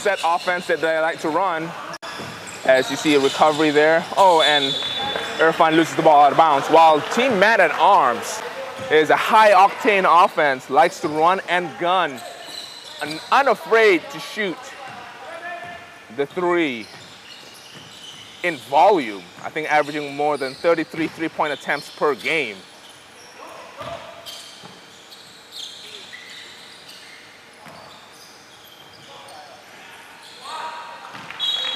set offense that they like to run. As you see a recovery there. Oh, and Irfan loses the ball out of bounds. While Team Man at Arms is a high-octane offense, likes to run and gun, and unafraid to shoot the three in volume. I think averaging more than 33 three-point attempts per game.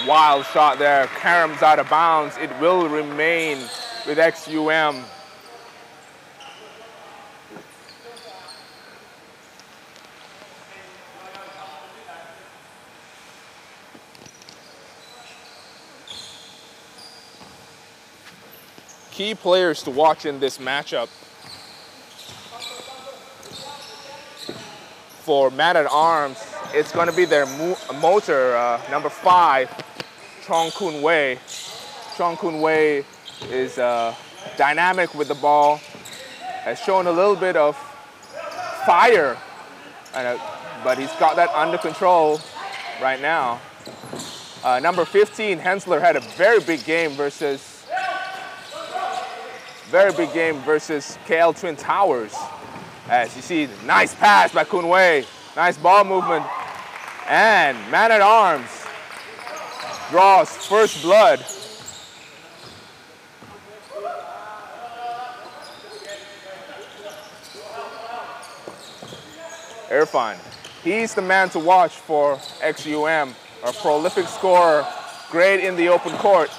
Wild shot there, caroms out of bounds. It will remain with XUM. Key players to watch in this matchup. For Man at Arms, it's going to be their motor, number 5, Chong Kun Wei. Chong Kun Wei is dynamic with the ball, has shown a little bit of fire, but he's got that under control right now. Number 15, Hensler, had a very big game versus KL Twin Towers. As you see, nice pass by Kun Wei, nice ball movement, and Man at Arms draws first blood. Irfan, he's the man to watch for XUM, a prolific scorer, great in the open court.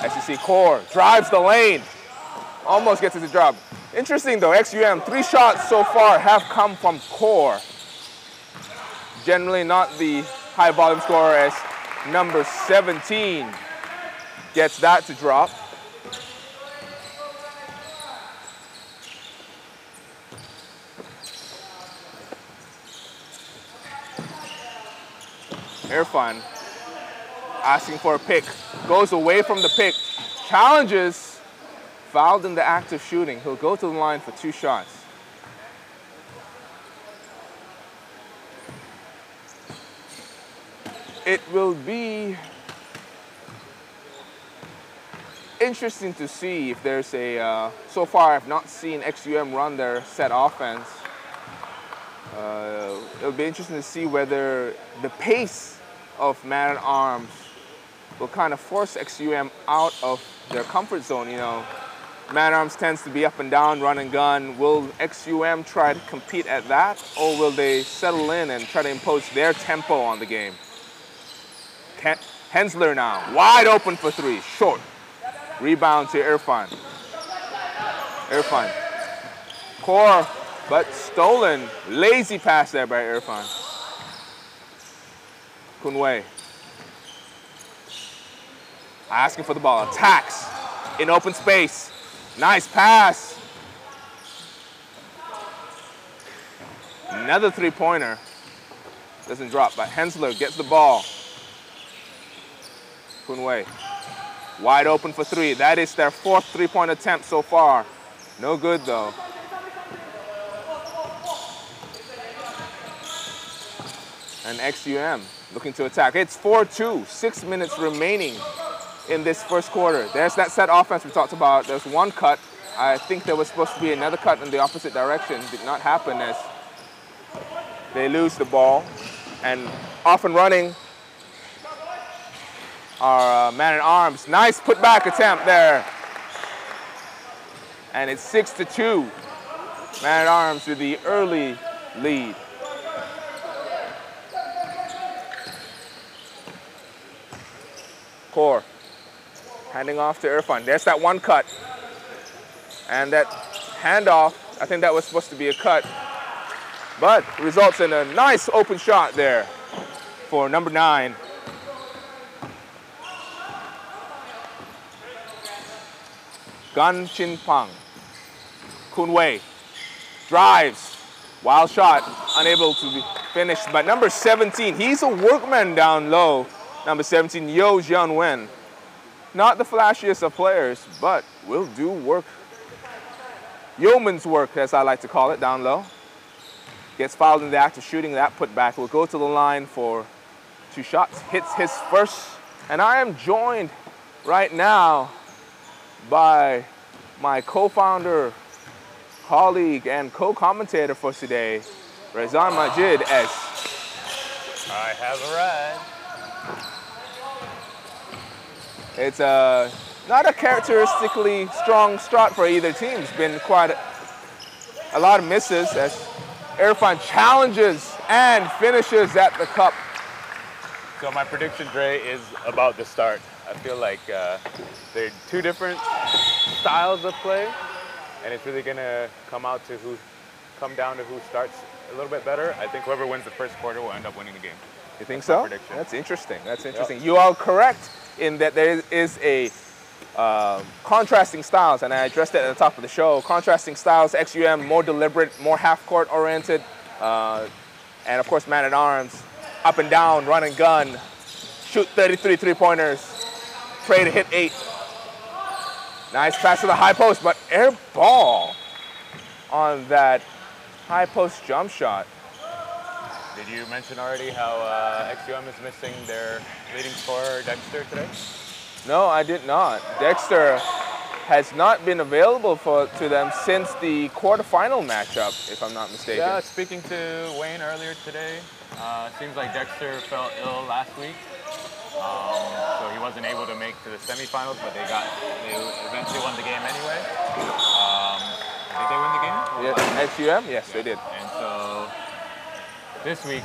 As you see, Core drives the lane, almost gets it to drop. Interesting though, XUM, 3 shots so far have come from Core. Generally not the high volume scorer, as number 17 gets that to drop. Irfan asking for a pick, goes away from the pick, challenges, fouled in the act of shooting. He'll go to the line for 2 shots. It will be interesting to see if there's a, so far I've not seen XUM run their set offense. It'll be interesting to see whether the pace of Man at Arms will kind of force XUM out of their comfort zone. You know, Man at Arms tends to be up and down, run and gun. Will XUM try to compete at that, or will they settle in and try to impose their tempo on the game? Hensler now, wide open for 3, short. Rebound to Irfan. Irfan. Core, but stolen. Lazy pass there by Irfan. Kun Wei. Asking for the ball, attacks in open space. Nice pass. Another 3-pointer. Doesn't drop, but Hensler gets the ball. Kun Wei, wide open for 3. That is their 4th 3-point attempt so far. No good though. And XUM looking to attack. It's 4-2, 6 minutes remaining in this first quarter. There's that set offense we talked about. There's 1 cut. I think there was supposed to be another cut in the opposite direction. Did not happen, as they lose the ball. And off and running our Man at Arms. Nice putback attempt there. And it's 6-2. Man at Arms with the early lead. Core handing off to Irfan. There's that 1 cut. And that handoff, I think that was supposed to be a cut, but results in a nice open shot there for number 9. Gan Chin Pang. Kun Wei drives. Wild shot, unable to be finished. But number 17, he's a workman down low. Number 17, Yo Jian Wen. Not the flashiest of players, but will do work. Yeoman's work, as I like to call it, down low. Gets fouled in the act of shooting. That putback will go to the line for 2 shots, hits his first. And I am joined right now by my co-founder, colleague, and co-commentator for today, Razan Majid, as I have arrived. It's not a characteristically strong start for either team. It's been quite a lot of misses as Irfan challenges and finishes at the cup. So my prediction, Dre, is about the start. I feel like they're 2 different styles of play, and it's really gonna come down to who starts a little bit better. I think whoever wins the first quarter will end up winning the game. You think so? That's interesting. That's interesting. Yep. You are correct in that there is a contrasting styles, and I addressed it at the top of the show. Contrasting styles, XUM more deliberate, more half-court oriented, and of course man-at-arms, up and down, run and gun, shoot 33 three-pointers, pray to hit 8. Nice pass to the high post, but air ball on that high post jump shot. Did you mention already how XUM is missing their leading scorer, Dexter, today? No, I did not. Dexter has not been available to them since the quarterfinal matchup, if I'm not mistaken. Yeah, speaking to Wayne earlier today, seems like Dexter felt ill last week, so he wasn't able to make to the semifinals, but they eventually won the game anyway. Did they win the game? Yeah, XUM? Yes, they did. And so this week,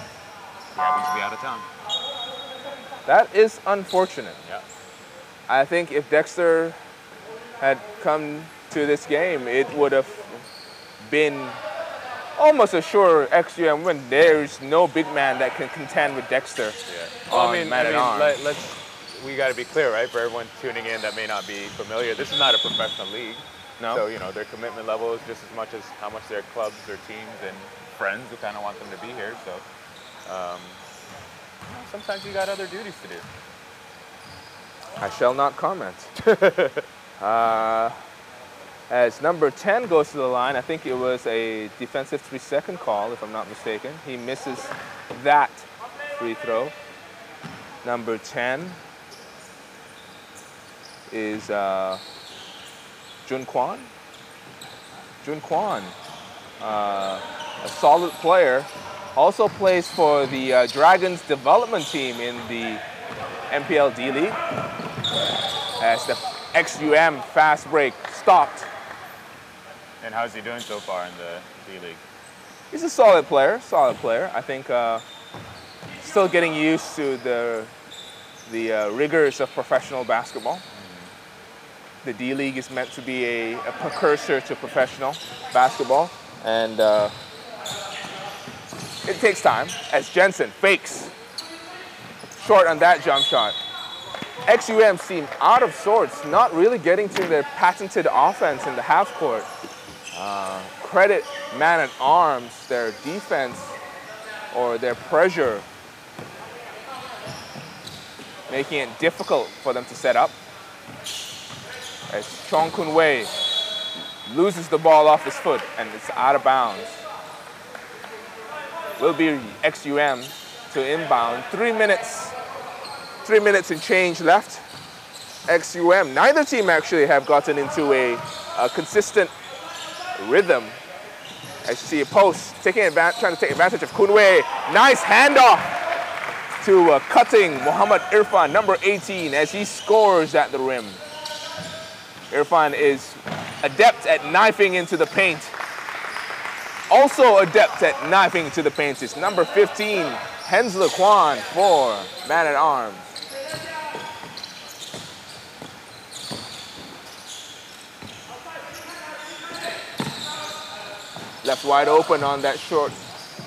he happens to be out of town. That is unfortunate. Yeah. I think if Dexter had come to this game, it would have been almost a sure XUM win. There's no big man that can contend with Dexter. Yeah. Well, we got to be clear, right? For everyone tuning in that may not be familiar, this is not a professional league. No. So, their commitment level is just as much as how much their clubs, their teams, and friends who kind of want them to be here. So, sometimes you got other duties to do. I shall not comment. As number 10 goes to the line, I think it was a defensive 3-second call, if I'm not mistaken. He misses that free throw. Number 10 is Jun Kwan. Jun Kwan, a solid player, also plays for the Dragons development team in the MPL D-League. As the XUM fast break stopped. And how's he doing so far in the D-League? He's a solid player, I think still getting used to the rigors of professional basketball. Mm-hmm. The D-League is meant to be a precursor to professional basketball, and it takes time as Jensen fakes. Short on that jump shot. XUM seem out of sorts, not really getting to their patented offense in the half court. Credit man-at-arms, their defense or their pressure, making it difficult for them to set up. As Chong Kun Wei loses the ball off his foot and it's out of bounds. Will be XUM to inbound. 3 minutes and change left. XUM, neither team actually have gotten into a consistent rhythm. As you see a post, trying to take advantage of Kun Wei. Nice handoff to cutting Muhammad Irfan, number 18, as he scores at the rim. Irfan is adept at knifing into the paint. Also adept at knifing into the paint is number 15, Hensler Kwan for man-at-arms. Left wide open on that short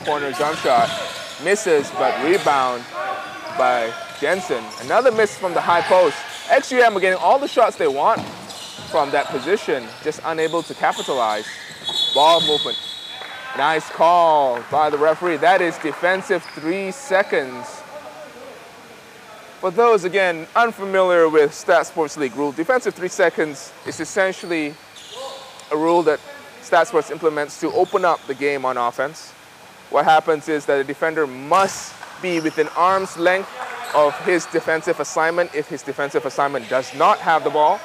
corner jump shot. Misses, but rebound by Jensen. Another miss from the high post. XUM are getting all the shots they want from that position, just unable to capitalize. Ball movement. Nice call by the referee. That is defensive 3 seconds. For those, again, unfamiliar with StatSports League rule, defensive 3 seconds is essentially a rule that StatSports implements to open up the game on offense. What happens is that a defender must be within arm's length of his defensive assignment if his defensive assignment does not have the ball,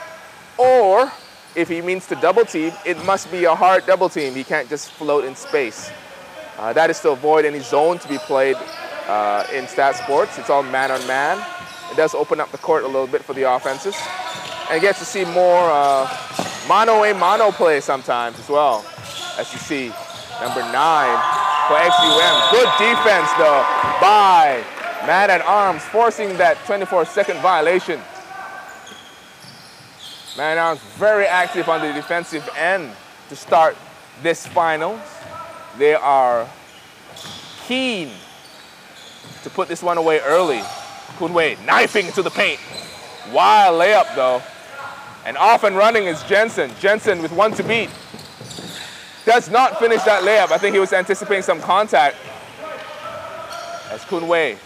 or if he means to double team, it must be a hard double team. He can't just float in space. That is to avoid any zone to be played in StatSports. It's all man on man. It does open up the court a little bit for the offenses. And gets to see more mano-a-mano play sometimes as well, as you see. Number 9 for XUM. Good defense, though, by Man-at-Arms, forcing that 24-second violation. Man-at-Arms very active on the defensive end to start this finals. They are keen to put this one away early. Kunwei knifing into the paint. Wild layup, though. And off and running is Jensen. Jensen with 1 to beat. Does not finish that layup. I think he was anticipating some contact. As Kunwei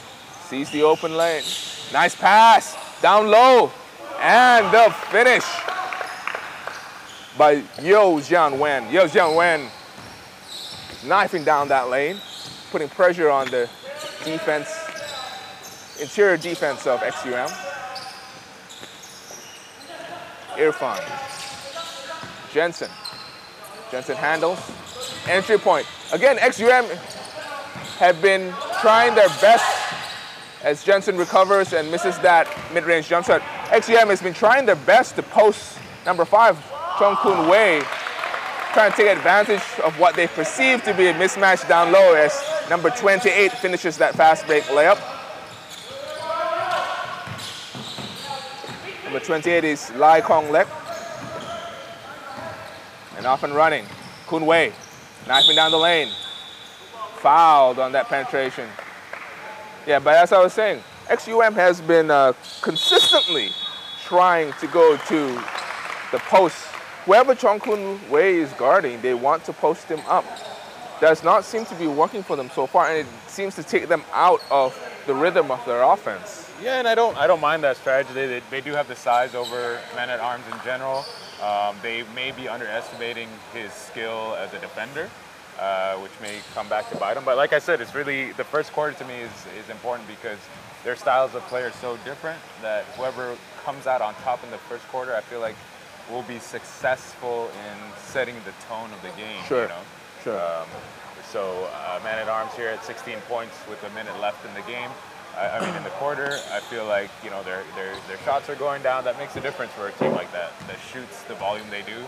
sees the open lane. Nice pass. Down low. And the finish by Yo Jianwen. Yo Jianwen knifing down that lane, putting pressure on the defense, interior defense of XUM. Irfan. Jensen. Jensen handles. Entry point. Again, XUM have been trying their best as Jensen recovers and misses that mid-range jump shot. XUM has been trying their best to post number 5, Chongkun Wei, trying to take advantage of what they perceive to be a mismatch down low as number 28 finishes that fast break layup. Number 28 is Lai Kong Lek. And off and running, Kun Wei, knifing down the lane. Fouled on that penetration. Yeah, but as I was saying, XUM has been consistently trying to go to the post. Whoever Chongkun Wei is guarding, they want to post him up. Does not seem to be working for them so far, and it seems to take them out of the rhythm of their offense. Yeah, and I don't mind that strategy. They do have the size over Man-at-Arms in general. They may be underestimating his skill as a defender, which may come back to bite him. But like I said, it's really, the first quarter to me is important because their styles of play are so different that whoever comes out on top in the first quarter, I feel like will be successful in setting the tone of the game. Sure. You know? Sure. So Man-at-Arms here at 16 points with a minute left in the game. I mean, in the quarter, I feel like, you know, their shots are going down. That makes a difference for a team like that shoots the volume they do.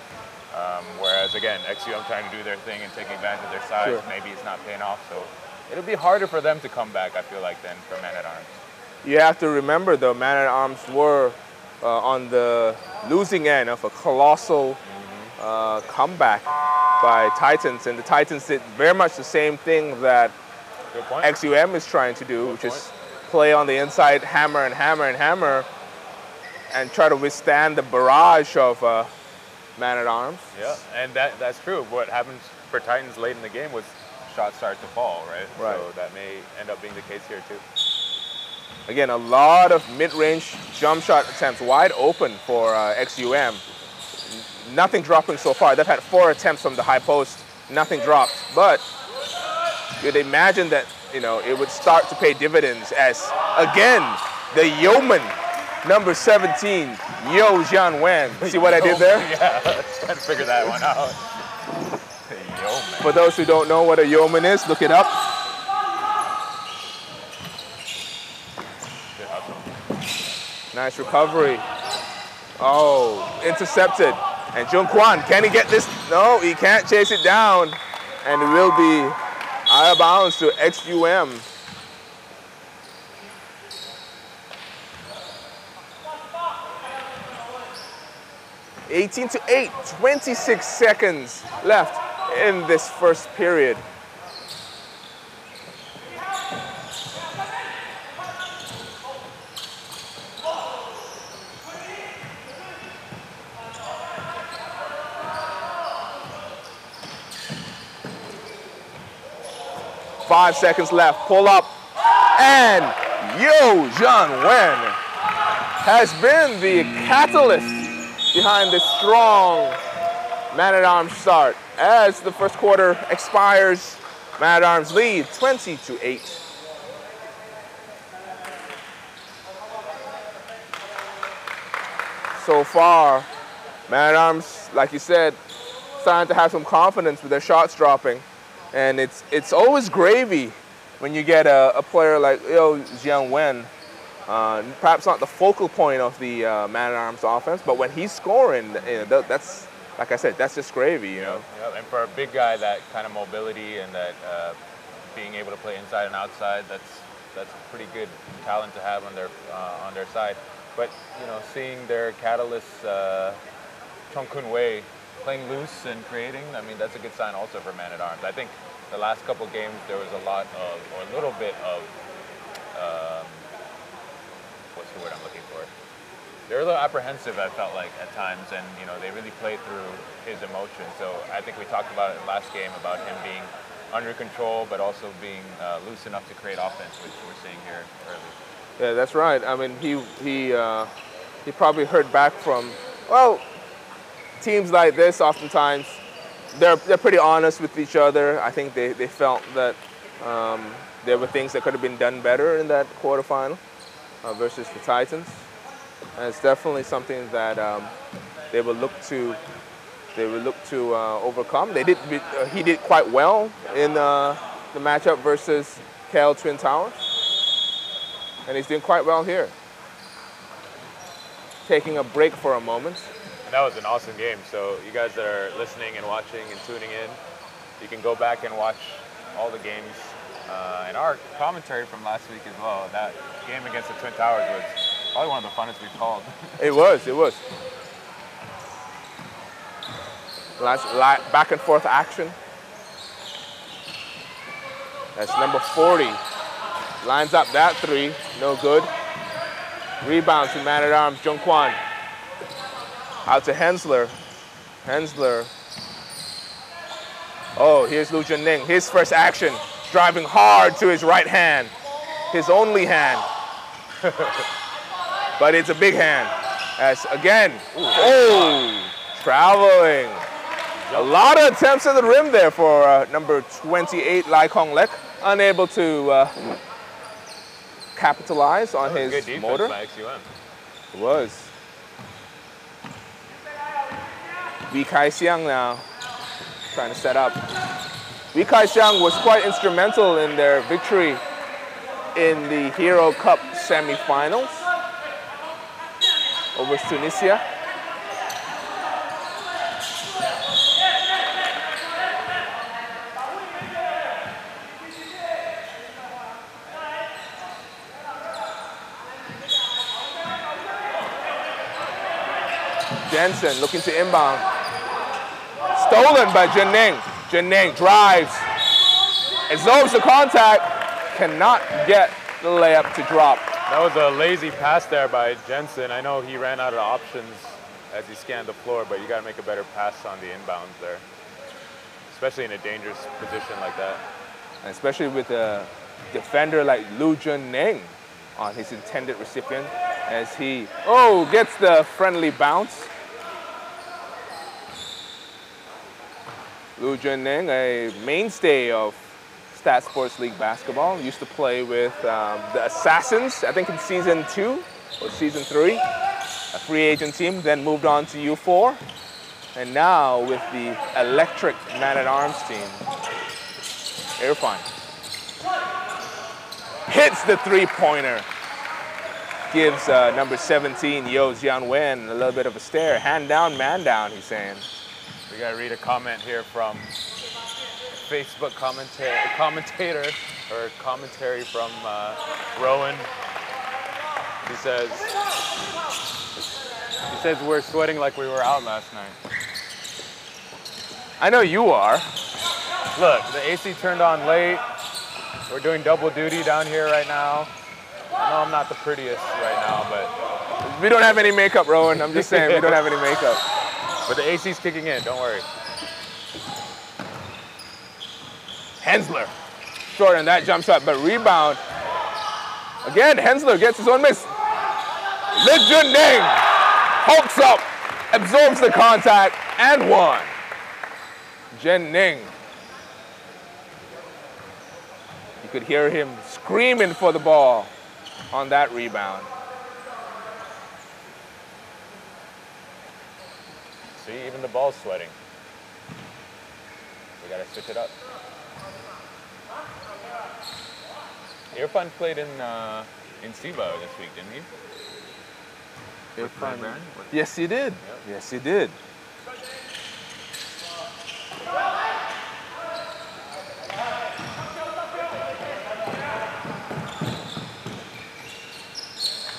Whereas, again, XUM trying to do their thing and taking advantage of their size, Sure. maybe it's not paying off. So it'll be harder for them to come back, I feel like, than for Man-at-Arms. You have to remember, though, Man-at-Arms were on the losing end of a colossal comeback by Titans, and the Titans did very much the same thing that XUM is trying to do, which is play on the inside, hammer and hammer and hammer, and try to withstand the barrage of Man-at-Arms. Yeah, and that's true. What happens for Titans late in the game was shots start to fall, right? Right. So that may end up being the case here too. Again, a lot of mid-range jump shot attempts wide open for XUM. Nothing dropping so far. They've had 4 attempts from the high post, nothing dropped. But you'd imagine that, you know, it would start to pay dividends as, again, the yeoman, number 17, Yo Jianwen. See what I did there? Yeah, let's try to figure that one out. The yeoman. For those who don't know what a yeoman is, look it up. Good hustle. Nice recovery. Oh, intercepted. And Jung Kwan, can he get this? No, he can't chase it down. And it will be out of bounds to XUM. (18-8), 26 seconds left in this first period. Five seconds left, pull up, and Yo Jianwen has been the catalyst behind this strong Man-at-Arms start. As the first quarter expires, Man-at-Arms lead 20-8. so far, Man-at-Arms, like you said, starting to have some confidence with their shots dropping. And it's always gravy when you get a player like Jiang Wen, perhaps not the focal point of the Man-at-Arms offense, but when he's scoring, that's, like I said, that's just gravy, you know. Yep. And for a big guy, that kind of mobility and that being able to play inside and outside, that's a pretty good talent to have on their side. But seeing their catalyst, Chong Kun Wei, playing loose and creating, I mean, that's a good sign also for Man-at-Arms. I think the last couple games there was a little bit of, what's the word I'm looking for? They were a little apprehensive, I felt like, at times, and they really played through his emotions. So I think we talked about it in the last game about him being under control, but also being loose enough to create offense, which we're seeing here early. Yeah, that's right. I mean, he probably heard back from, teams like this oftentimes, they're pretty honest with each other. I think they felt that there were things that could have been done better in that quarterfinal versus the Titans. And it's definitely something that they will look to overcome. He did quite well in the matchup versus KL Twin Towers, and he's doing quite well here. Taking a break for a moment. And that was an awesome game. So you guys that are listening and watching and tuning in, you can go back and watch all the games and our commentary from last week as well. That game against the Twin Towers was probably one of the funnest we've called. It was. Back and forth action. That's number 40. Lines up that three, no good. Rebound to Man-at-Arms, Jung Kwan. Out to Hensler. Oh, here's Lu Junning. His first action, driving hard to his right hand. His only hand. But it's a big hand. As again, traveling. A lot of attempts at the rim there for number 28, Lai Kong Lek. Unable to capitalize on his good defense motor. By XUM. It was. Wee Kai Xiang now trying to set up. Wee Kai Xiang was quite instrumental in their victory in the Hero Cup semifinals over Tunisia. Jensen looking to inbound. Stolen by Junning. Junning drives. Absorbs the contact. Cannot get the layup to drop. That was a lazy pass there by Jensen. I know he ran out of options as he scanned the floor, but you got to make a better pass on the inbounds there, especially in a dangerous position like that. And especially with a defender like Lu Junning on his intended recipient as he, gets the friendly bounce. Lu Junning, a mainstay of StatSports League basketball, used to play with the Assassins, I think in season 2 or season 3, a free agent team, then moved on to U4, and now with the electric Man-at-Arms team. Irfan hits the three-pointer, gives number 17, Jiang Wen, a little bit of a stare. Hand down, man down, he's saying. We got to read a comment here from Facebook commentator or commentary from Rowan. He says we're sweating like we were out last night. I know you are. Look, the AC turned on late. We're doing double duty down here right now. I know I'm not the prettiest right now, but we don't have any makeup, Rowan. I'm just saying we don't have any makeup. But the AC's kicking in, don't worry. Hensler, short on that jump shot, but rebound. Again, Hensler gets his own miss. Li Junning hulks up, absorbs the contact, and one. Junning. You could hear him screaming for the ball on that rebound. See, even the ball's sweating. We gotta switch it up. Irfan played in SIBA this week, didn't he? Irfan. Yes, he did. Yep. Yes, he did.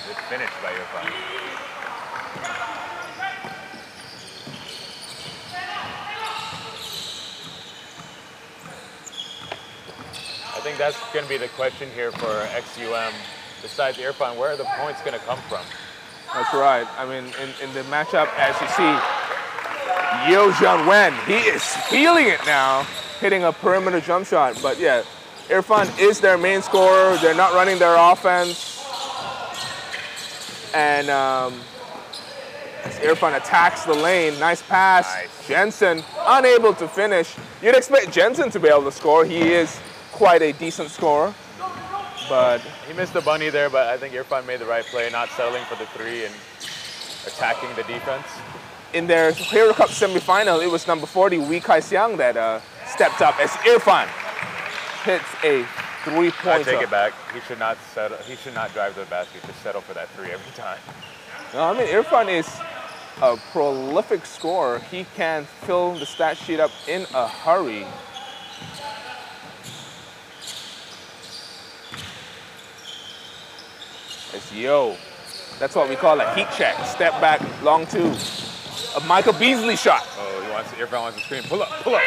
Good finish by Irfan. I think that's going to be the question here for XUM. Besides Irfan, where are the points going to come from? That's right. I mean, in the matchup, as you see, Yeo Jung-wen, he is feeling it now, hitting a perimeter jump shot. But yeah, Irfan is their main scorer. They're not running their offense. And as Irfan attacks the lane, nice pass. Nice. Jensen unable to finish. You'd expect Jensen to be able to score. He is quite a decent scorer. But he missed the bunny there, but I think Irfan made the right play, not settling for the three and attacking the defense. in their Hero Cup semifinal, it was number 40, Wee Kai-siang, that stepped up as Irfan hits a three-pointer. I take it back. He should not settle. He should not drive to the basket. Just settle for that three every time. No, I mean, Irfan is a prolific scorer. He can fill the stat sheet up in a hurry. It's Yo. That's what we call a heat check. Step back, long two. A Michael Beasley shot. Oh, Irfan wants to scream. Pull up, pull up,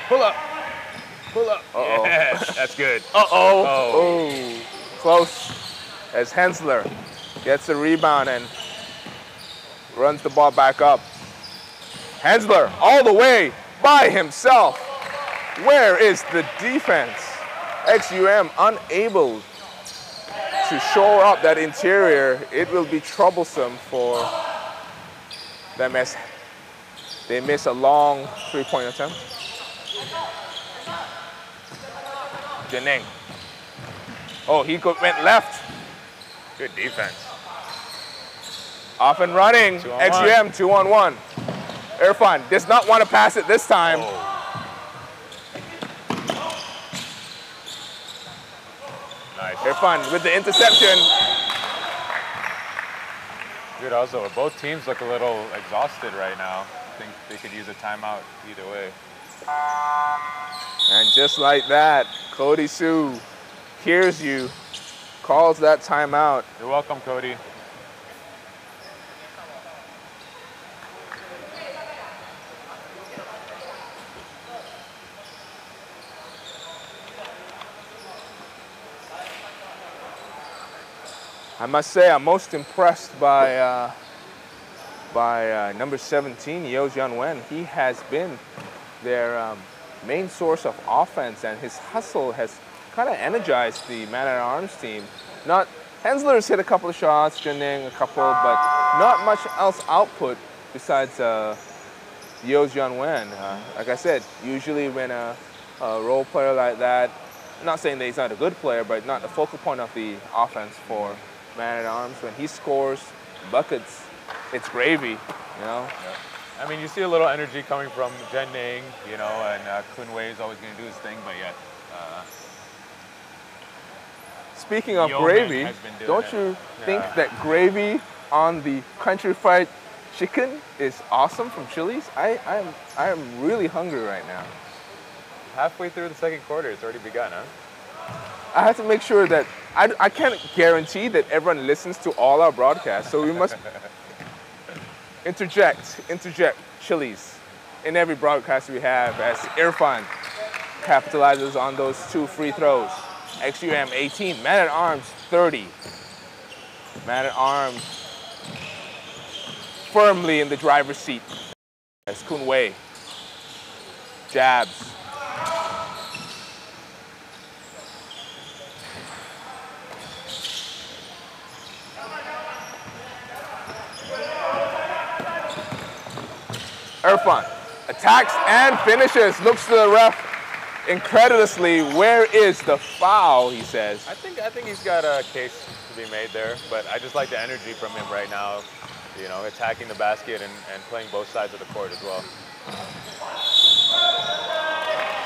pull up, pull up. Uh-oh. Yes, that's good. Uh-oh. Oh. Oh. Close. As Hensler gets the rebound and runs the ball back up. Hensler all the way by himself. Where is the defense? XUM unable to shore up that interior. It will be troublesome for them as they miss a long three-point attempt. Janeng. Oh, he went left. Good defense. Off and running. Two on XUM 2-on-1. Irfan does not want to pass it this time. Oh. Nice. Irfan with the interception. Good also. Both teams look a little exhausted right now. I think they could use a timeout either way. And just like that, Cody Sue hears you, calls that timeout. You're welcome, Cody. I must say, I'm most impressed by number 17, Yeo Jung-wen. He has been their main source of offense, and his hustle has kind of energized the man-at-arms team. Hensler's hit a couple of shots, Janeng a couple, but not much else output besides Yeo Jung-wen. Like I said, usually when a role player like that, I'm not saying that he's not a good player, but not the focal point of the offense for man-at-arms, when he scores buckets, it's gravy, you know? Yep. I mean, you see a little energy coming from Janeng, you know, and Kun Wei is always going to do his thing, but yet. Speaking of Yeoman gravy, has been doing don't it. you think Yeah. that gravy on the country fried chicken is awesome from Chili's? I am really hungry right now. Halfway through the second quarter, it's already begun, huh? I have to make sure that I can't guarantee that everyone listens to all our broadcasts, so we must interject Chili's in every broadcast we have as Irfan capitalizes on those two free throws. XUM 18, man-at-arms 30. Man-at-arms firmly in the driver's seat as Kun Wei jabs. Irfan attacks and finishes. Looks to the ref incredulously. Where is the foul, he says. I think he's got a case to be made there, but I just like the energy from him right now. you know, attacking the basket and playing both sides of the court as well.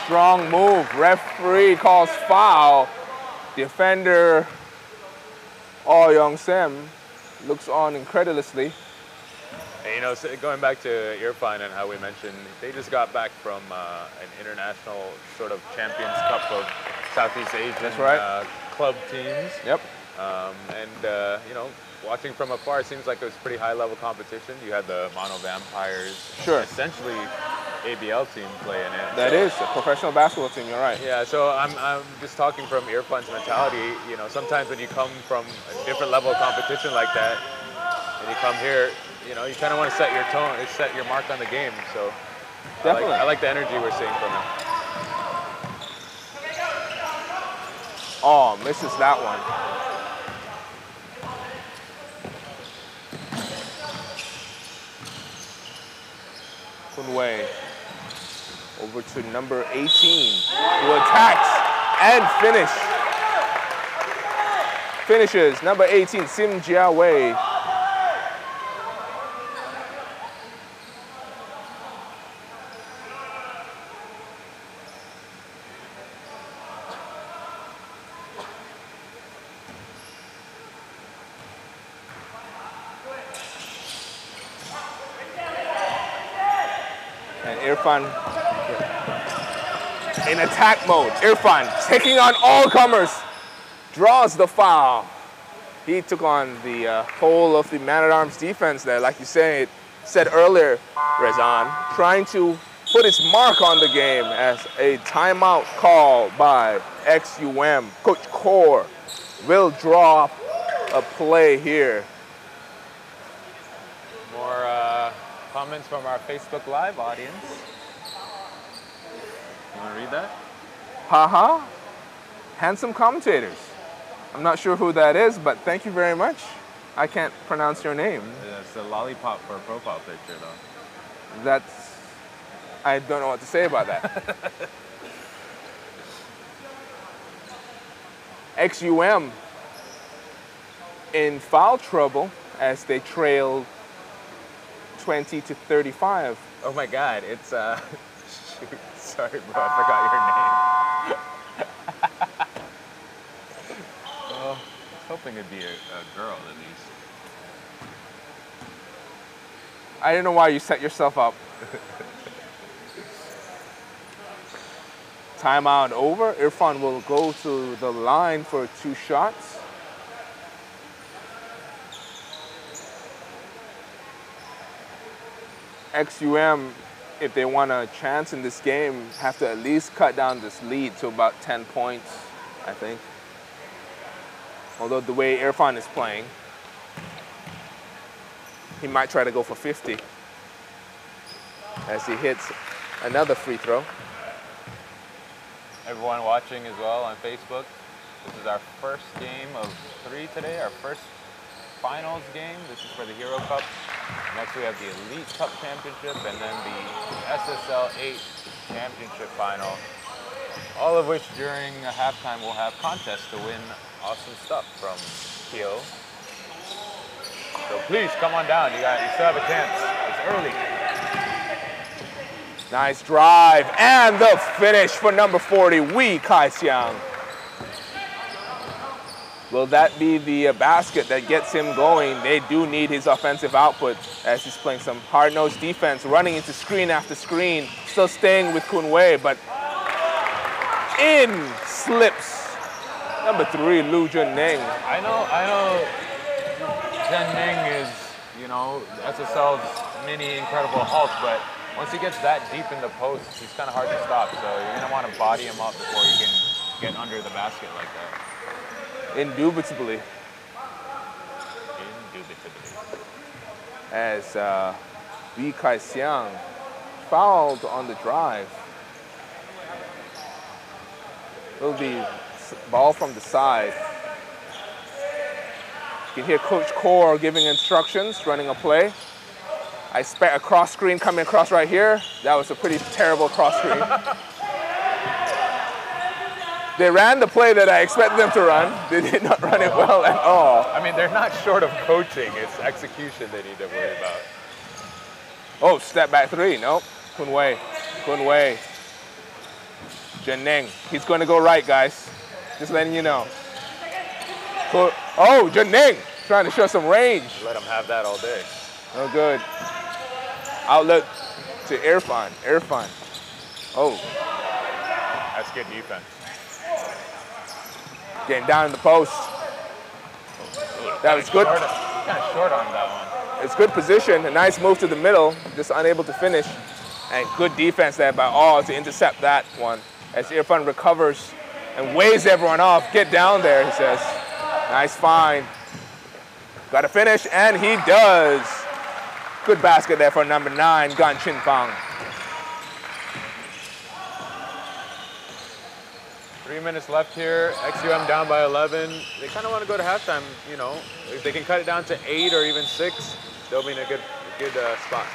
Strong move. Referee calls foul. Defender Oh Young-sem looks on incredulously. And, you know, so going back to Irfan and how we mentioned, they just got back from an international sort of Champions Cup of Southeast Asian That's right. Club teams. Yep. You know, watching from afar, it seems like it was pretty high-level competition. You had the Mono Vampires, Sure. essentially ABL team playing it. That is a professional basketball team, you're right. Yeah, so I'm just talking from Irfan's mentality. You know, sometimes when you come from a different level of competition like that, and you come here, you know, you kind of want to set your tone, set your mark on the game. So Definitely. I like the energy we're seeing from him. Oh, misses that one. Kunwei over to number 18, who attacks and finishes. Number 18, Sim Jia-wei. And Irfan in attack mode. Irfan taking on all comers, draws the foul. He took on the whole of the man-at-arms defense there, like you said earlier, Rezan, trying to put his mark on the game as a timeout call by XUM. Coach Kaur will draw a play here. More comments from our Facebook Live audience. You want to read that? Haha, handsome commentators. I'm not sure who that is, but thank you very much. I can't pronounce your name. It's a lollipop for a profile picture, though. I don't know what to say about that. XUM in foul trouble as they trail 20-35. Oh my God, it's shoot, sorry bro, I forgot your name. Oh, I was hoping it'd be a girl at least. I don't know why you set yourself up. Timeout over. Irfan will go to the line for 2 shots. XUM, if they want a chance in this game, have to at least cut down this lead to about 10 points, I think. Although the way Irfan is playing, he might try to go for 50 as he hits another free throw. Everyone watching as well on Facebook, this is our first game of 3 today, our first finals game. This is for the Hero Cup. Next we have the Elite Cup Championship and then the SSL 8 Championship Final. All of which during halftime will have contests to win awesome stuff from Kyo. So please come on down, you still have a chance. It's early. Nice drive and the finish for number 40, Wee Kai-siang. Will that be the basket that gets him going? They do need his offensive output as he's playing some hard-nosed defense, running into screen after screen, still staying with Kunwei, but in slips number 3, Lu Junning. I know Junning is, you know, SSL's mini Incredible Hulk, but once he gets that deep in the post, he's kind of hard to stop. So you're going to want to body him up before you can get under the basket like that. Indubitably. As Wee Kai-siang fouled on the drive. Will be ball from the side. You can hear Coach Kaur giving instructions, running a play. I expect a cross screen coming across right here. That was a pretty terrible cross screen. They ran the play that I expected them to run. They did not run it well at all. I mean, they're not short of coaching. It's execution they need to worry about. Oh, step back three. Nope. Kunwei. Kunwei. Jining. He's going to go right, guys. Just letting you know. Oh, Jining. Trying to show some range. Let him have that all day. Oh, good. Outlet to Irfan. Irfan. Oh. That's good defense. Getting down in the post. That was good. Kind of short on that one. It's good position. A nice move to the middle. Just unable to finish. And good defense there by all to intercept that one. As Irfan recovers and waves everyone off. Get down there, he says. Nice find. Got to finish, and he does. Good basket there for number 9, Gan Chin Fang. 3 minutes left here. XUM down by 11. They kind of want to go to halftime. You know, if they can cut it down to 8 or even 6, they'll be in a good spot.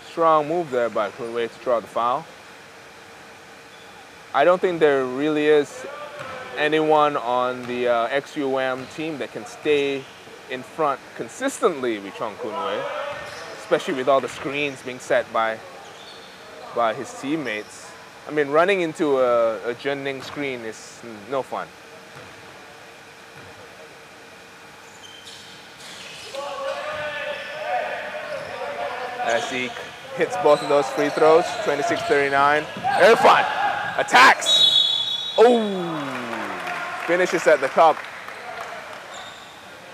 Strong move there by Kunwei to draw the foul. I don't think there really is anyone on the XUM team that can stay in front consistently with Chong Kunwei, especially with all the screens being set by his teammates. I mean, running into a Jining screen is no fun. As he hits both of those free throws, 26-39. Irfan attacks. Oh, finishes at the cup.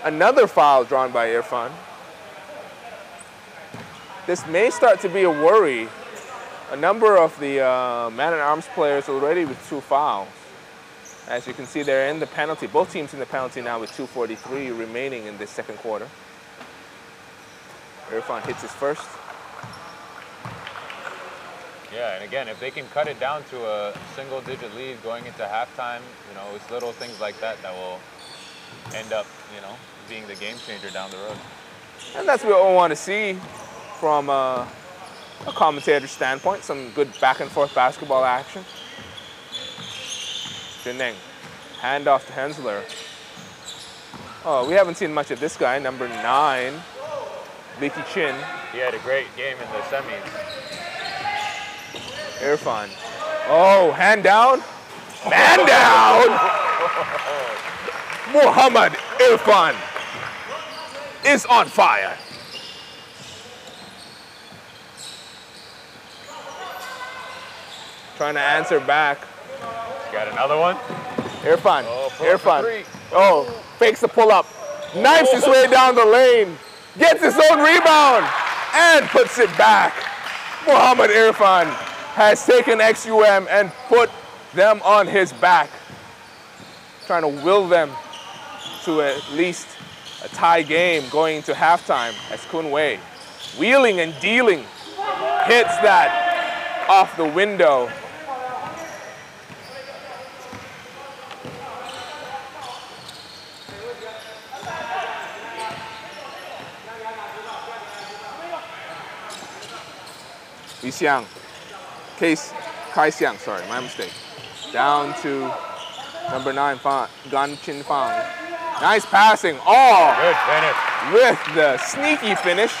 Another foul drawn by Irfan. This may start to be a worry. A number of the man-at-arms players already with 2 fouls. As you can see, they're in the penalty. Both teams in the penalty now with 2:43 remaining in this second quarter. Irfan hits his first. Yeah, and again, if they can cut it down to a single-digit lead going into halftime, you know, it's little things like that that will end up, you know, being the game changer down the road. And that's what we want to see from a commentator's standpoint. Some good back-and-forth basketball action. Jining, handoff to Hensler. Oh, we haven't seen much of this guy, number 9, Leaky Chin. He had a great game in the semis. Irfan. Oh, hand down. Man down. Muhammad Irfan is on fire. Trying to answer back. Got another one. Irfan. Oh, Irfan. Oh, fakes the pull up. Knifes his way down the lane. Gets his own rebound and puts it back. Muhammad Irfan has taken XUM and put them on his back. Trying to will them to at least a tie game going into halftime as Kunwei, wheeling and dealing, hits that off the window. Li Xiang. Kai Xiang, sorry, my mistake. Down to number 9, Gan Chin Fang. Nice passing. Oh! Good finish. With the sneaky finish.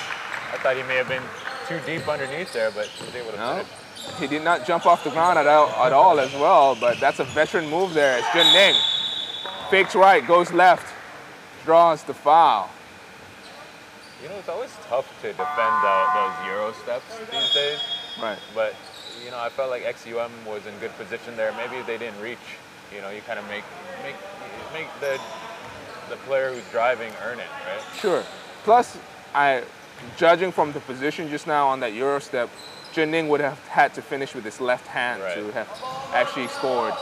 I thought he may have been too deep underneath there, but he was able to finish. He did not jump off the ground at all as well, but that's a veteran move there. It's Jining. Fakes right, goes left, draws the foul. You know, it's always tough to defend those Euro steps these days. Right. But, you know, I felt like XUM was in good position there. Maybe if they didn't reach, you know, you kind of make the player who's driving earn it, right? Sure. Plus, judging from the position just now on that Euro step, Jining would have had to finish with his left hand to have actually scored.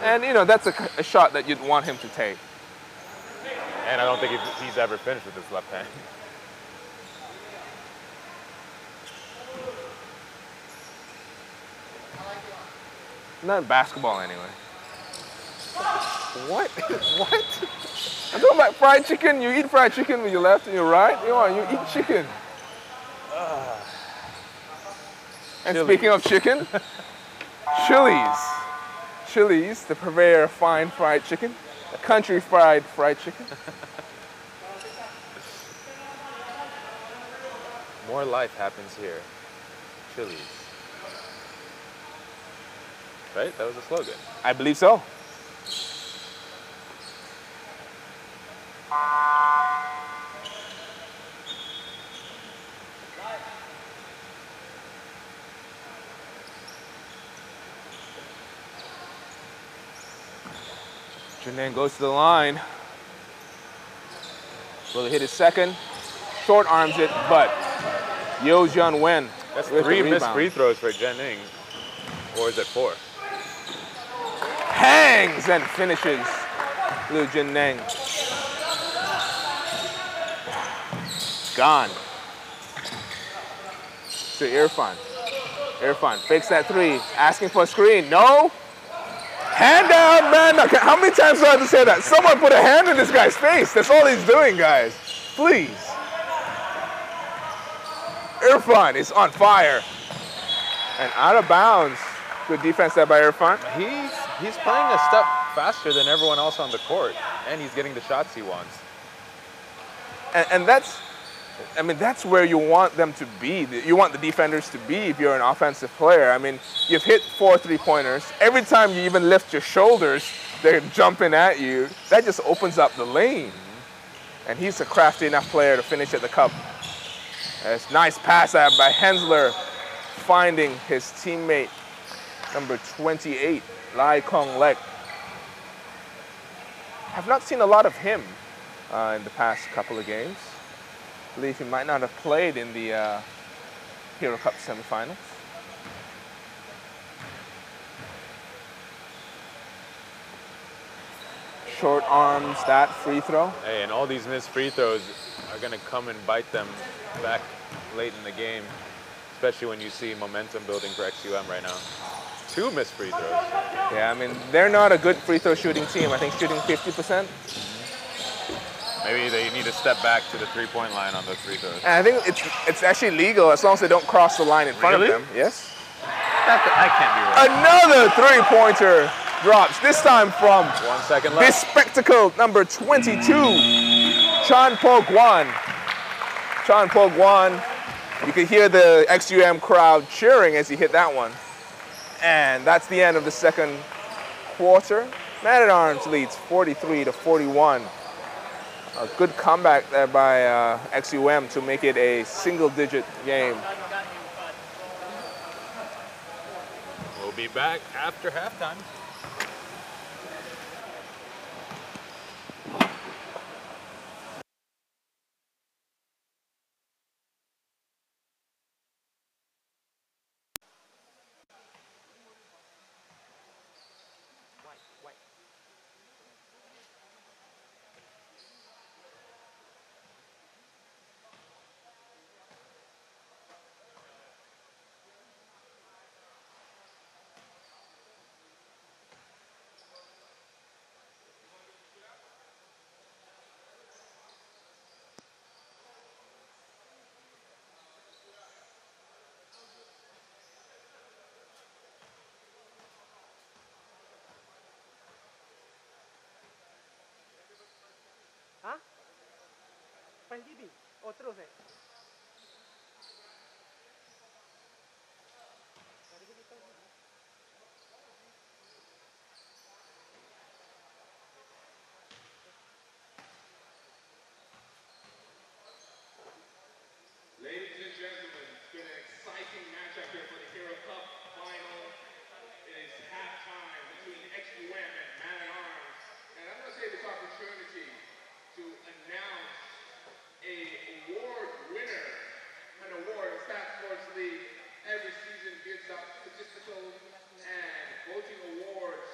And, you know, that's a shot that you'd want him to take. And I don't think he's ever finished with his left hand. Not basketball, anyway. What? What? I'm talking about fried chicken. You eat fried chicken with your left and your right. You eat chicken. And Chili. speaking of chicken, Chili's. Chili's, the purveyor of fine fried chicken, the country fried chicken. More life happens here. Chili's. Right? That was the slogan. I believe so. Jannang goes to the line. Will he hit his second? Short arms it, but Yo Jun Wen. That's with the 3 missed rebound. free throws for Jennings. Or is it 4? Hangs and finishes Liu Jinneng. Gone. To Irfan. Irfan fakes that 3, asking for a screen. No. Hand down, man. Okay, how many times do I have to say that? Someone put a hand in this guy's face. That's all he's doing, guys. Please. Irfan is on fire. And out of bounds. Good defense there by Irfan. He's playing a step faster than everyone else on the court, and he's getting the shots he wants. And that's, I mean, that's where you want them to be. You want the defenders to be if you're an offensive player. I mean, you've hit 4 3-pointers. Every time you even lift your shoulders, they're jumping at you. That just opens up the lane. And he's a crafty enough player to finish at the cup. It's nice pass out by Hensler, finding his teammate, number 28, Lai Kong Lek. I've not seen a lot of him in the past couple of games. I believe he might not have played in the Hero Cup semifinals. Short arms, that free throw. Hey, and all these missed free throws are going to come and bite them back late in the game, especially when you see momentum building for XUM right now. 2 missed free throws. Yeah, I mean, they're not a good free throw shooting team. I think shooting 50%. Maybe they need to step back to the 3-point line on those free throws. And I think it's actually legal as long as they don't cross the line in front of them. Yes. I can't be Another right. 3-pointer drops, this time from 1 second left. this spectacle, number 22, Chan Po Guan. Chan Po Guan, you could hear the XUM crowd cheering as he hit that one. And that's the end of the second quarter. Man at Arms leads 43-41. A good comeback there by XUM to make it a single-digit game. We'll be back after halftime. Hah? Main TV? Oh terus eh? Ladies and gentlemen, it's been an exciting matchup here for the Hero Cup final. It is halftime between XUM and Man at Arms. And I'm going to take this opportunity to announce a award winner. An award the StatSports League every season gives out statistical and voting awards.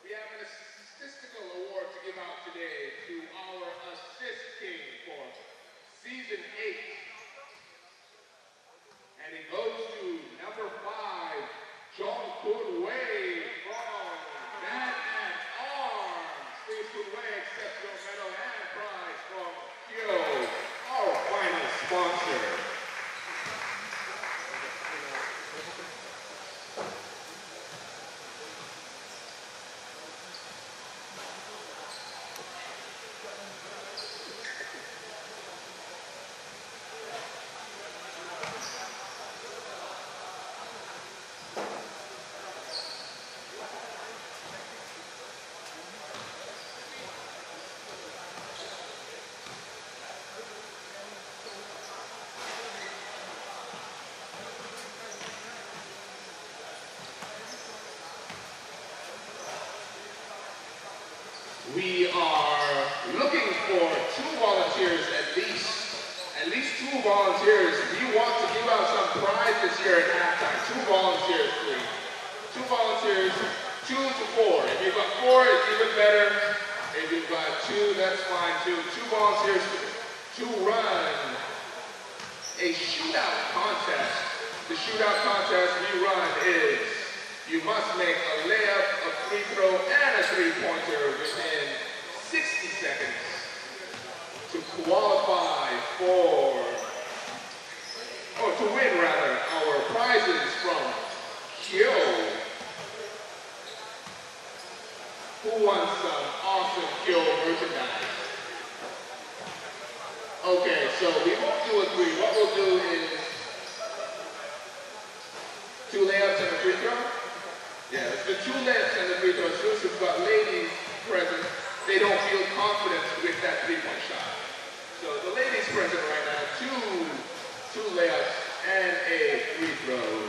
We have a statistical award to give out today to our assist king for season 8. And it goes to number 5, Jong Kun Wei from Man at Arms. Please Kun Wei accepts your medal and prize from Kyo, our final sponsor. volunteers at least. At least 2 volunteers. We want to give out some prizes here at halftime. 2 volunteers, please. 2 volunteers, 2 to 4. If you've got 4, it's even better. If you've got 2, that's fine too. 2 volunteers to run a shootout contest. The shootout contest we run is you must make a layup, a free throw, and a three-pointer within 60 seconds to qualify for, or to win rather, our prizes from Kyo. Who wants some awesome Kyo merchandise? Okay, so we won't do a 3. What we'll do is 2 layups and a free throw? Yeah, it's the 2 layups and the free throw. Since we've got ladies present, they don't feel confident with that 3-point shot. So the ladies present right now, 2 layups and a free throw.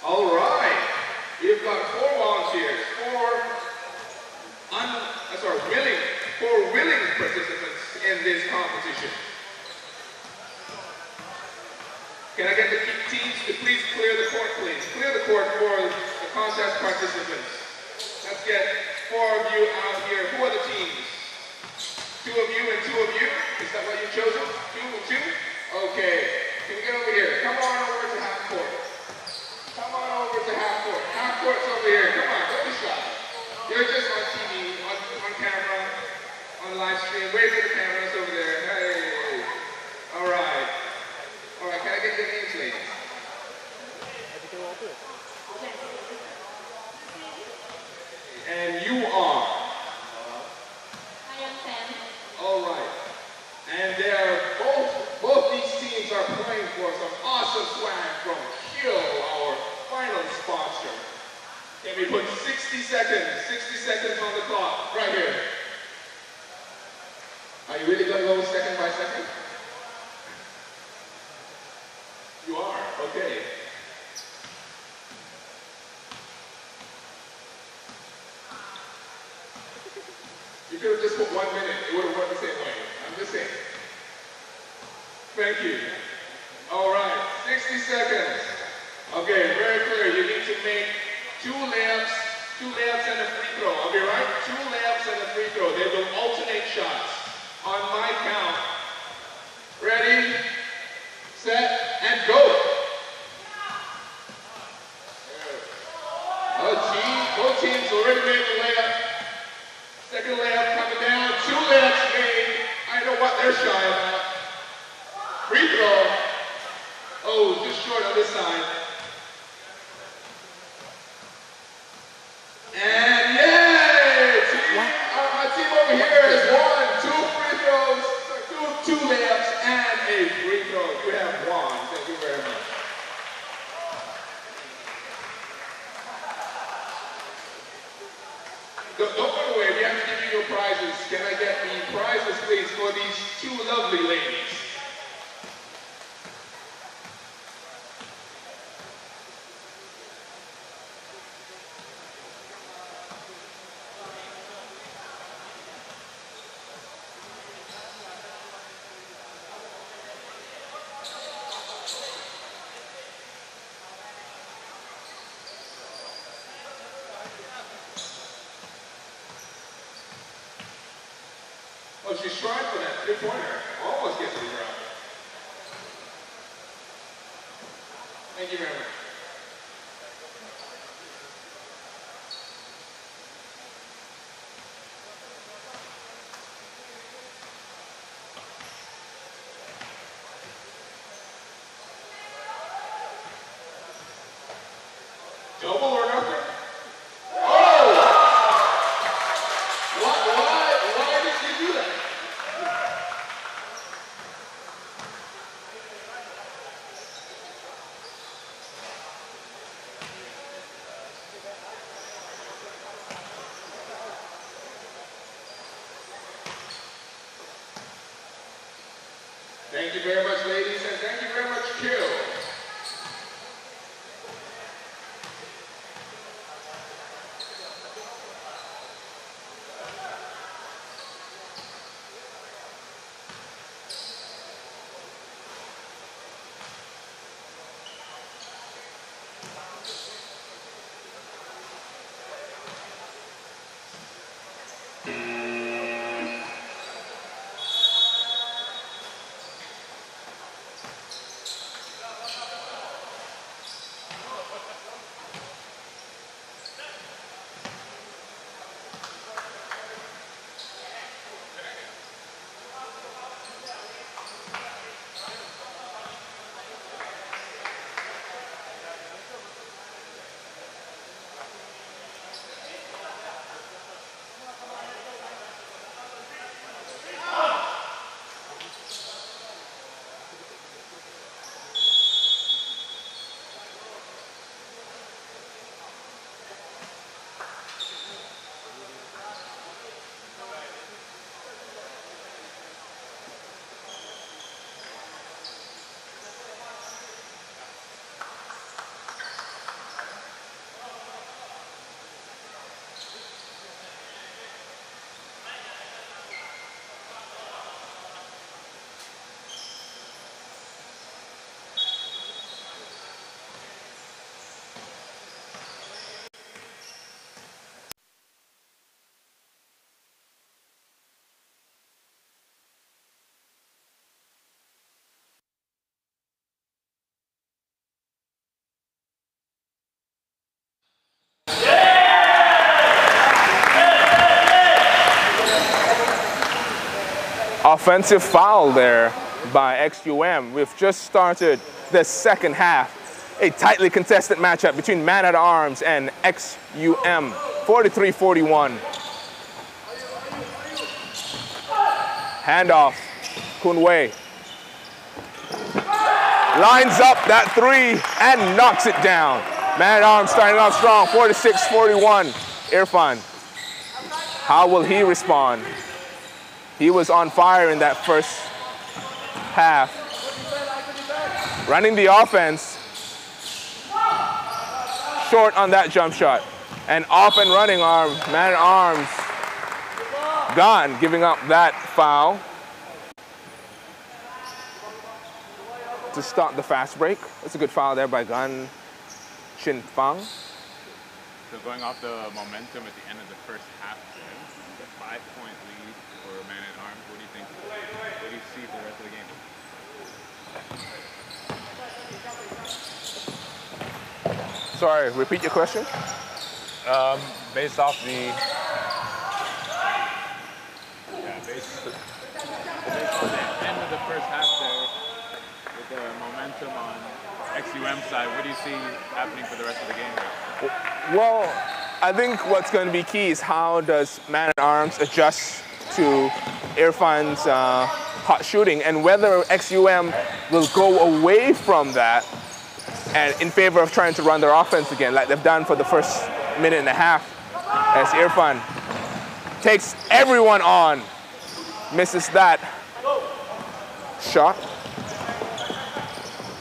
All right, we've got 4 volunteers, 4 willing participants in this competition. Can I get the teams to please clear the court, please? Clear the court for the contest participants. Let's get 4 of you out here. Who are the teams? 2 of you and 2 of you? Is that what you've chosen? 2 and 2? Okay, can we get over here? Come on over to half court. Come on over to half court. Half court's over here. Come on, don't be shy. You're just on TV, on camera, on live stream. Wave to the cameras over there. Hey. All right. All right, can I get your names, ladies? And you are? I am Sam. All right. And they are both these teams are playing for some awesome swag from Kyo, our final sponsor. Can we put 60 seconds on the clock, right here. Are you really gonna go second by second? You are, okay. You could have just put 1 minute, it would have worked the same way. I'm just saying. Thank you. All right, 60 seconds. Okay, very clear. You need to make 2 layups and a free throw. I'll be right. 2 layups and a free throw. They will alternate shots. On my count. Ready, set, and go. Both teams already made the layup. Second layup coming down. 2 layups made. I know what they're shy about. Free throw. Oh, just short on this side. And yay! My team over here has won 2 free throws, 2 layups, and a free throw. You have won. Thank you very much. Don't run away. We have to give you your prizes. Can I get the prizes, please, for these 2 lovely ladies? Oh, she's trying for that 3-pointer. Almost gets it around. Thank you very much. Double or nothing? Oh! Why did you do that? Thank you very much, ladies, and thank you very much, Kill. Offensive foul there by XUM. We've just started the second half. A tightly contested matchup between Man at Arms and XUM. 43-41. Handoff. Kunwei lines up that three and knocks it down. Man at Arms starting off strong. 46-41. Irfan. How will he respond? He was on fire in that first half. Running the offense. Short on that jump shot. And off and running arm, Man at Arms. Gone, giving up that foul. To start the fast break. That's a good foul there by Gan Chin Fang. So going off the momentum at the end of the first half there, the 5-point lead for Man at Arms. What do you think? What do you see for the rest of the game? Sorry, repeat your question. Based off the end of the first half there, with the momentum on XUM side, what do you see happening for the rest of the game here? Well, I think what's going to be key is how does Man at Arms adjust to Irfan's hot shooting, and whether XUM will go away from that and in favor of trying to run their offense again, like they've done for the first minute and a half, as Irfan takes everyone on, misses that shot.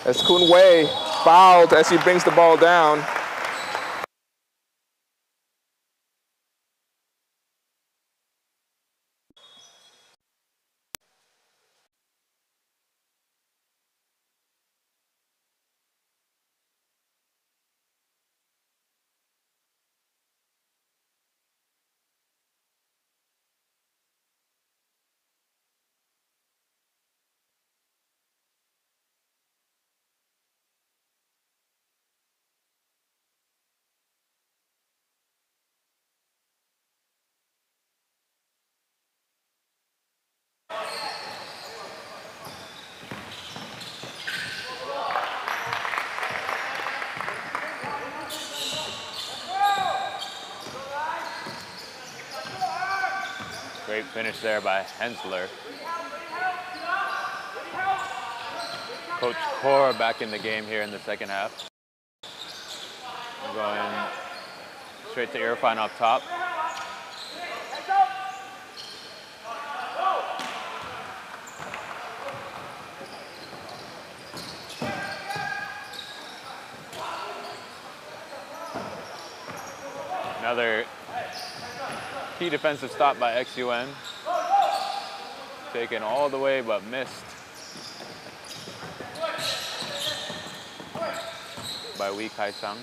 As Kunwei fouled as he brings the ball down. finish there by Hensler. Coach Kaur back in the game here in the second half. We're going straight to Irfan up top. Another key defensive stop by XUM. Taken all the way but missed by Wee Kai Sang.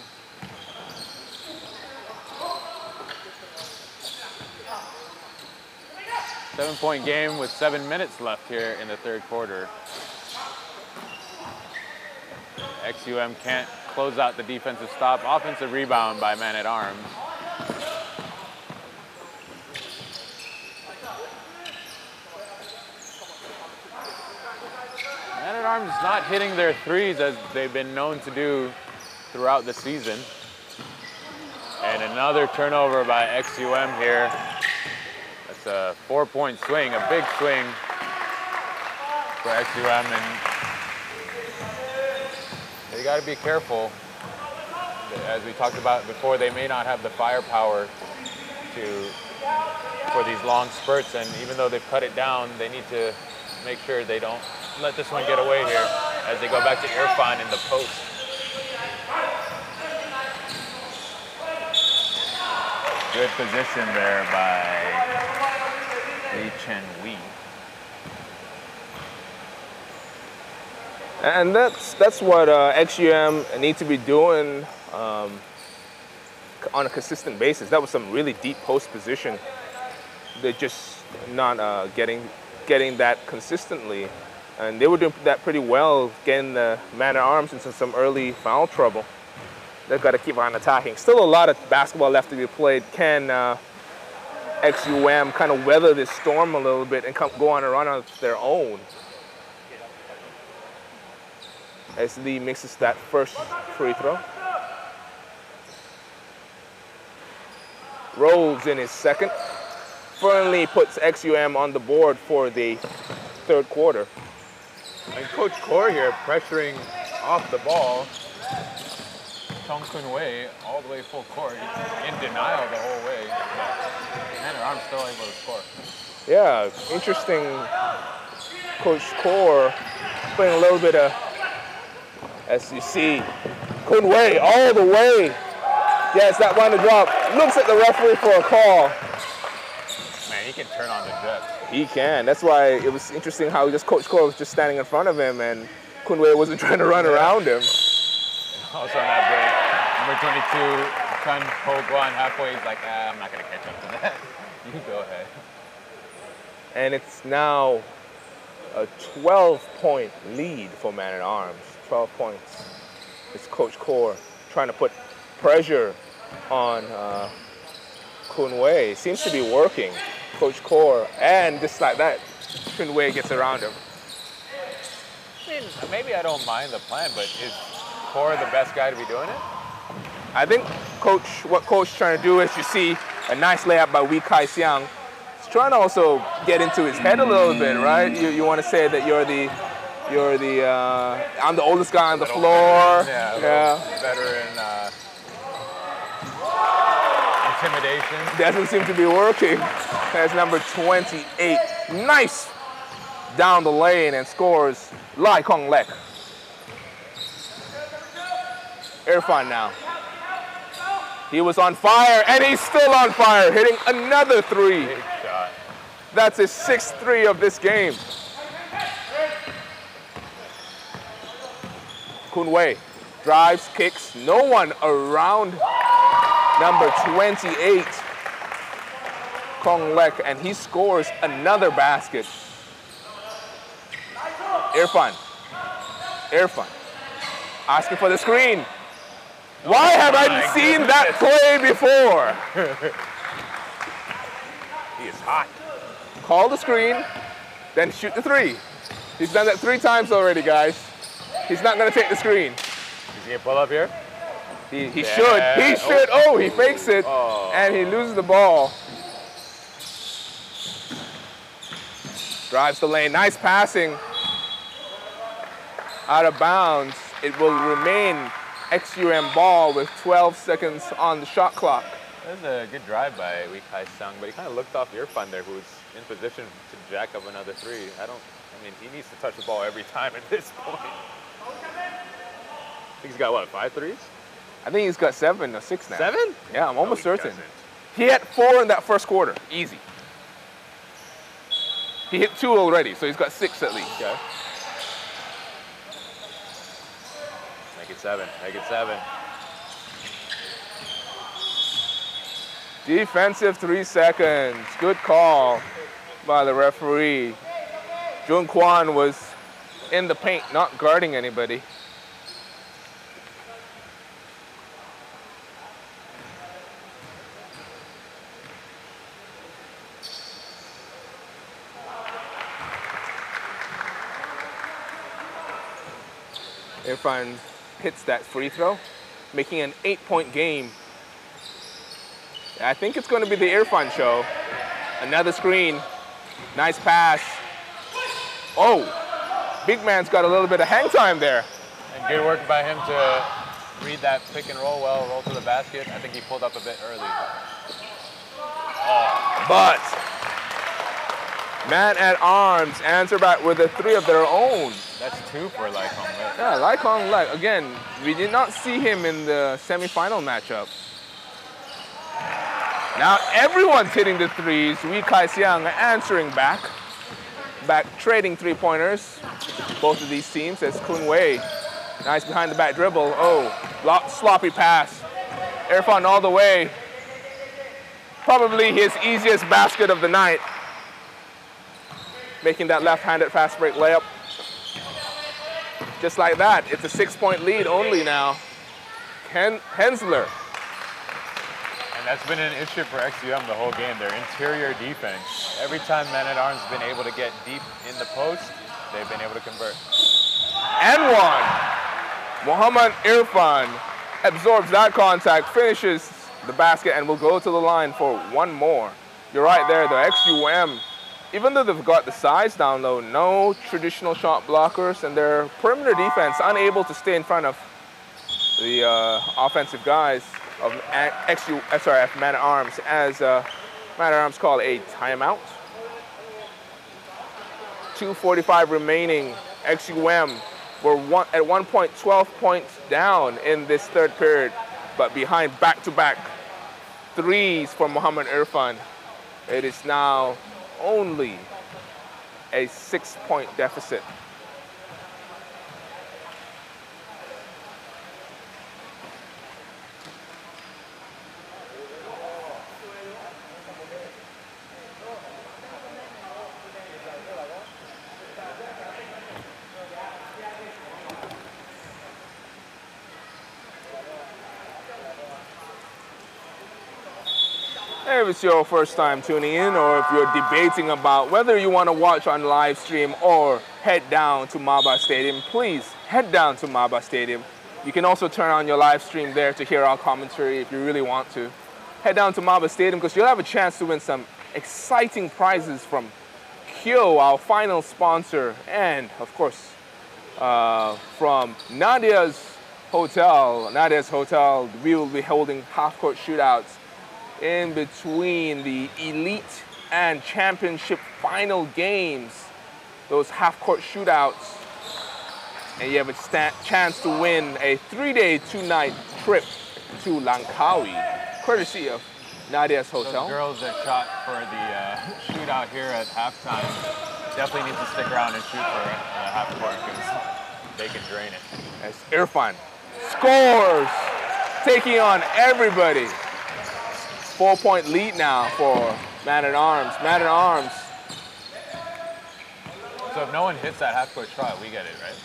Seven-point game with 7 minutes left here in the third quarter. XUM can't close out the defensive stop. Offensive rebound by Man-at-Arms. Man-at-Arms not hitting their threes as they've been known to do throughout the season. And another turnover by XUM here. That's a 4-point swing, a big swing for XUM, and they got to be careful. As we talked about before, they may not have the firepower for these long spurts, and even though they've cut it down, they need to make sure they don't let this one get away here as they go back to Irfan in the post. Good position there by Lee Chen Wee. And that's what XUM need to be doing on a consistent basis. That was some really deep post position. They're just not getting that consistently. And they were doing that pretty well, getting the Man-at-Arms into some early foul trouble. They've got to keep on attacking. Still a lot of basketball left to be played. Can XUM kind of weather this storm a little bit and go on a run of their own? As Lee mixes that first free throw. Rolls in his second. Firmly puts XUM on the board for the third quarter. And Coach Kaur here pressuring off the ball. Chong Kun Wei all the way full court. He's in denial the whole way. Man-at-Arms still able to score. Yeah, interesting. Coach Kaur playing a little bit of, as you see, Kun Wei all the way. Yes, that one to drop. Looks at the referee for a call. Man, he can turn on the jets. He can. That's why it was interesting how Coach Kaur was just standing in front of him and Kun Wei wasn't trying to run around him. Also on that break, number 22, Chun Ho Guan halfway, he's like, I'm not going to catch up to that. You go ahead. And it's now a 12-point lead for Man-at-Arms. 12 points. It's Coach Kaur trying to put pressure on Kun Wei. Seems to be working. Coach Kaur, and just like that, Kun Wei gets around him. I mean, maybe I don't mind the plan, but is Kaur the best guy to be doing it? I think what Coach is trying to do is, you see a nice layup by Wee Kai Siang. He's trying to also get into his head a little bit, right? You want to say that I'm the oldest guy on the floor. Yeah. Veteran intimidation. Doesn't seem to be working. That's number 28. Nice down the lane and scores Lai Kong Lek. Irfan now. He was on fire, and he's still on fire, hitting another three. Big shot. That's his 6th three of this game. Kun Wei drives, kicks, no one around number 28, Kong Lek, and he scores another basket. Irfan asking for the screen. Why have I seen that play before? He is hot. Call the screen, then shoot the three. He's done that 3 times already, guys. He's not going to take the screen. Is he going to pull up here? He should. He should. Oh, he fakes it, and he loses the ball. Drives the lane. Nice passing. Out of bounds. It will remain XUM ball with 12 seconds on the shot clock. That was a good drive by Wee Kai Sung, but he kind of looked off Irfan there, who's in position to jack up another three. I mean, he needs to touch the ball every time at this point. I think he's got, what, 5 threes? I think he's got 7 or 6 now. 7? Yeah, I'm almost certain. Doesn't. He hit 4 in that first quarter. Easy. He hit 2 already, so he's got 6 at least. Okay. Make it 7. Make it 7. Defensive 3 seconds. Good call by the referee. Jun Kwan was in the paint, not guarding anybody. Irfan hits that free throw, making an 8-point game. I think it's going to be the Irfan show. Another screen. Nice pass. Oh, big man's got a little bit of hang time there. And good work by him to read that pick and roll well, roll to the basket. I think he pulled up a bit early. Oh. But Man at Arms answer back with a 3 of their own. That's 2 for Lai Kong Lek. Yeah, Lai Kong Lek. Again, we did not see him in the semifinal matchup. Now everyone's hitting the threes. Wee Kai Siang answering back. Trading 3-pointers. Both of these teams as Kun Wei. Nice behind the back dribble. Oh, sloppy pass. Irfan all the way. Probably his easiest basket of the night. Making that left-handed fast break layup. Just like that, it's a 6-point lead only now. Hensler. And that's been an issue for XUM the whole game, their interior defense. Every time Man at Arms has been able to get deep in the post, they've been able to convert. And one. Muhammad Irfan absorbs that contact, finishes the basket, and will go to the line for one more. You're right there, the XUM, even though they've got the size down low, no traditional shot blockers, and their perimeter defense unable to stay in front of the offensive guys of Man at Arms, as Man at Arms call a timeout. 2:45 remaining. XUM were at one point 12 points down in this third period, but behind back-to-back threes for Muhammad Irfan. It is now only a 6-point deficit. If it's your first time tuning in, or if you're debating about whether you want to watch on live stream or head down to Maba Stadium, please head down to Maba Stadium. You can also turn on your live stream there to hear our commentary if you really want to. Head down to Maba Stadium because you'll have a chance to win some exciting prizes from Kyo, our final sponsor, and of course from Nadia's Hotel. Nadia's Hotel, we will be holding half-court shootouts in between the elite and championship final games, those half-court shootouts, and you have a chance to win a 3-day, 2-night trip to Langkawi, courtesy of Nadia's Hotel. Those girls that shot for the shootout here at halftime definitely need to stick around and shoot for the half-court because they can drain it. As Irfan scores, taking on everybody. 4-point lead now for Man at Arms. Man at Arms. So if no one hits that half-court shot, we get it, right?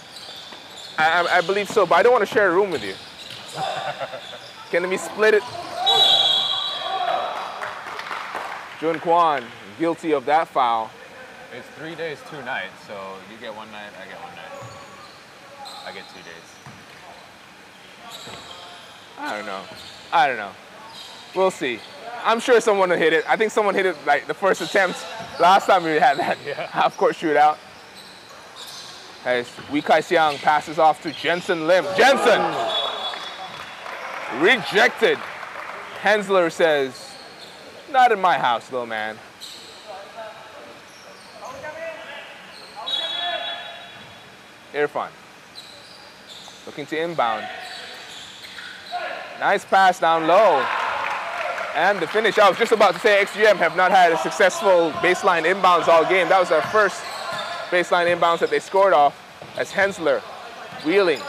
I believe so, but I don't want to share a room with you. Can we split it? Jun Kwan, guilty of that foul. It's 3 days, 2 nights, so you get 1 night, I get 1 night. I get 2 days. I don't know. We'll see. I'm sure someone will hit it. I think someone hit it like the first attempt last time we had that half-court shootout. As Wei Kai-xiang passes off to Jensen Lim. Jensen! Rejected. Hensler says, not in my house, little man. Irfan. Looking to inbound. Nice pass down low. And the finish. I was just about to say XUM have not had a successful baseline inbounds all game. That was their first baseline inbounds that they scored off, as Hensler wheeling,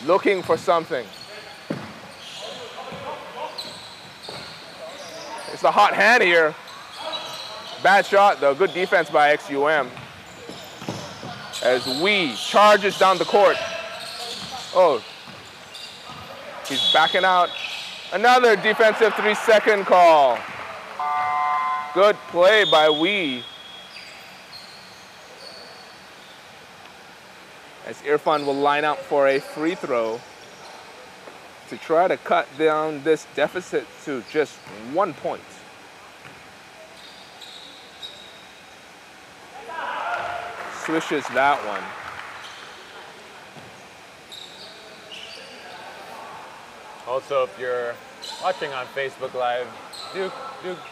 looking for something. It's a hot hand here. Bad shot though, good defense by XUM. As Wee charges down the court. Oh, he's backing out. Another defensive 3-second call. Good play by Wee. As Irfan will line up for a free throw to try to cut down this deficit to just 1 point. Swishes that one. Also, if you're watching on Facebook Live, do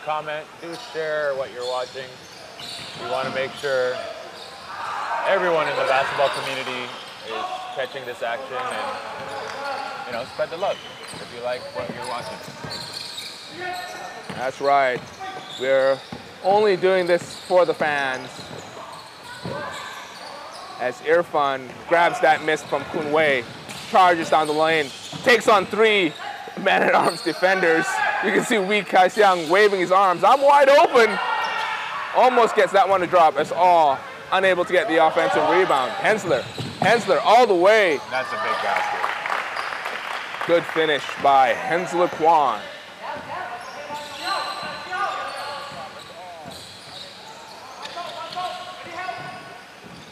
comment, do share what you're watching. We want to make sure everyone in the basketball community is catching this action, and spread the love if you like what you're watching. That's right. We're only doing this for the fans. As Irfan grabs that miss from Kun Wei, charges down the lane, takes on 3 man-at-arms defenders. You can see Wei Kai-xiang waving his arms. I'm wide open. Almost gets that one to drop. That's all. Unable to get the offensive rebound. Hensler all the way. That's a big basket. Good finish by Hensler Kwan.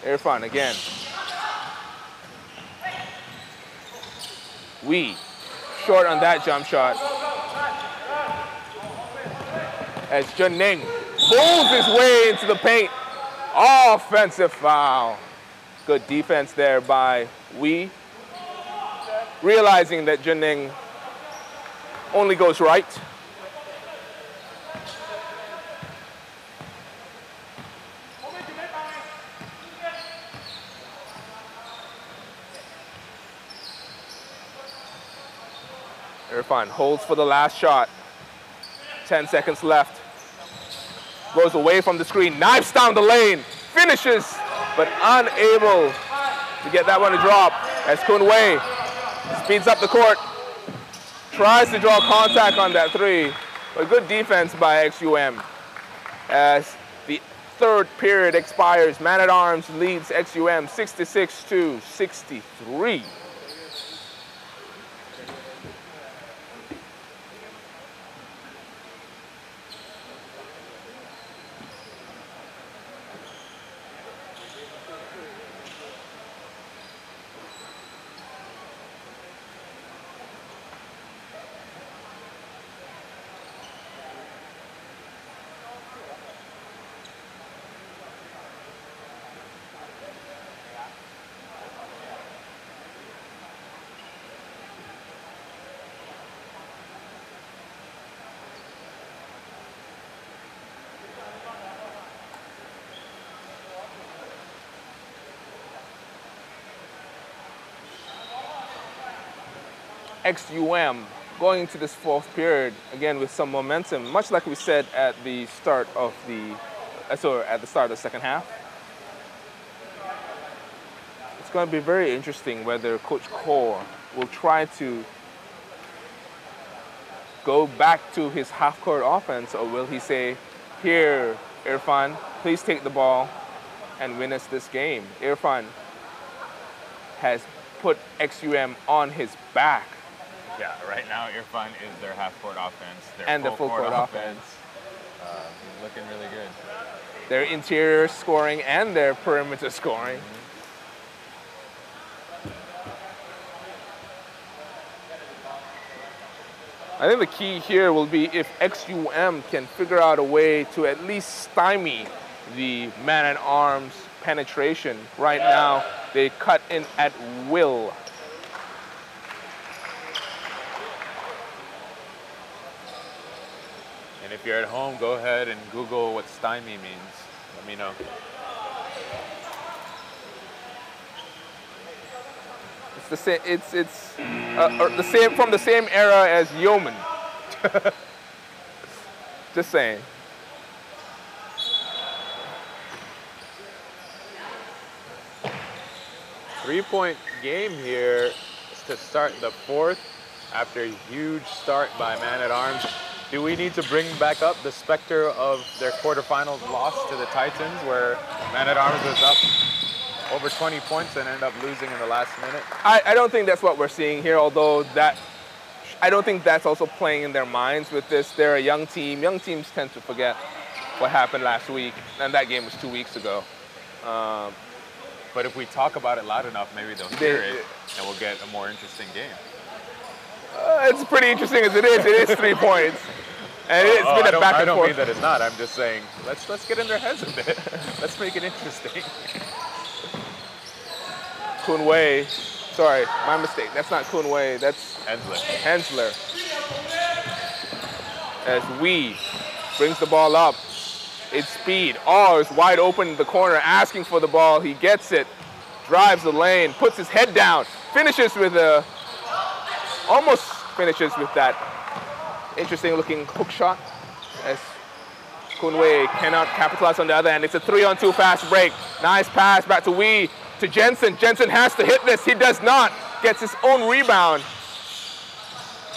Irfan again. Wee, short on that jump shot. As Jun Ning pulls his way into the paint. Offensive foul. Good defense there by Wee. Realizing that Jun Ning only goes right. Irfan holds for the last shot. 10 seconds left. Goes away from the screen, knifes down the lane, finishes, but unable to get that one to drop. As Kun Wei speeds up the court, tries to draw contact on that 3, but good defense by XUM. As the 3rd period expires, Man-at-Arms leads XUM 66-63. XUM going into this 4th period again with some momentum, much like we said at the start of the second half. It's going to be very interesting whether Coach Kaur will try to go back to his half-court offense, or will he say, "Here, Irfan, please take the ball and win us this game." Irfan has put XUM on his back. Yeah, right now Irfan is their half-court offense. And the full-court offense. Looking really good. Their interior scoring and their perimeter scoring. I think the key here will be if XUM can figure out a way to at least stymie the man-at-arms penetration. Right now, they cut in at will. And if you're at home, go ahead and Google what stymie means. Let me know. It's the same. It's the same from the same era as yeoman. Just saying. Three-point game here to start the fourth after a huge start by Man-at-Arms. Do we need to bring back up the specter of their quarterfinals loss to the Titans, where Man-at-Arms was up over 20 points and ended up losing in the last minute? I don't think that's what we're seeing here, although I don't think that's also playing in their minds with this. They're a young team. Young teams tend to forget what happened last week, and that game was 2 weeks ago. But if we talk about it loud enough, maybe they'll hear it, and we'll get a more interesting game. It's pretty interesting as it is. It is 3 points. And it's been a back and forth. I don't mean that it's not. I'm just saying, let's get in their heads a bit. Let's make it interesting. Kunwei, sorry, my mistake. That's not Kunwei, that's Hensler. As Wee brings the ball up. It's speed. Oh, it's wide open in the corner, asking for the ball. He gets it, drives the lane, puts his head down, finishes with almost finishes with that interesting looking hook shot as Kunwei cannot capitalize on the other end. It's a 3-on-2 fast break. Nice pass back to Wee, to Jensen. Jensen has to hit this. He does not. Gets his own rebound.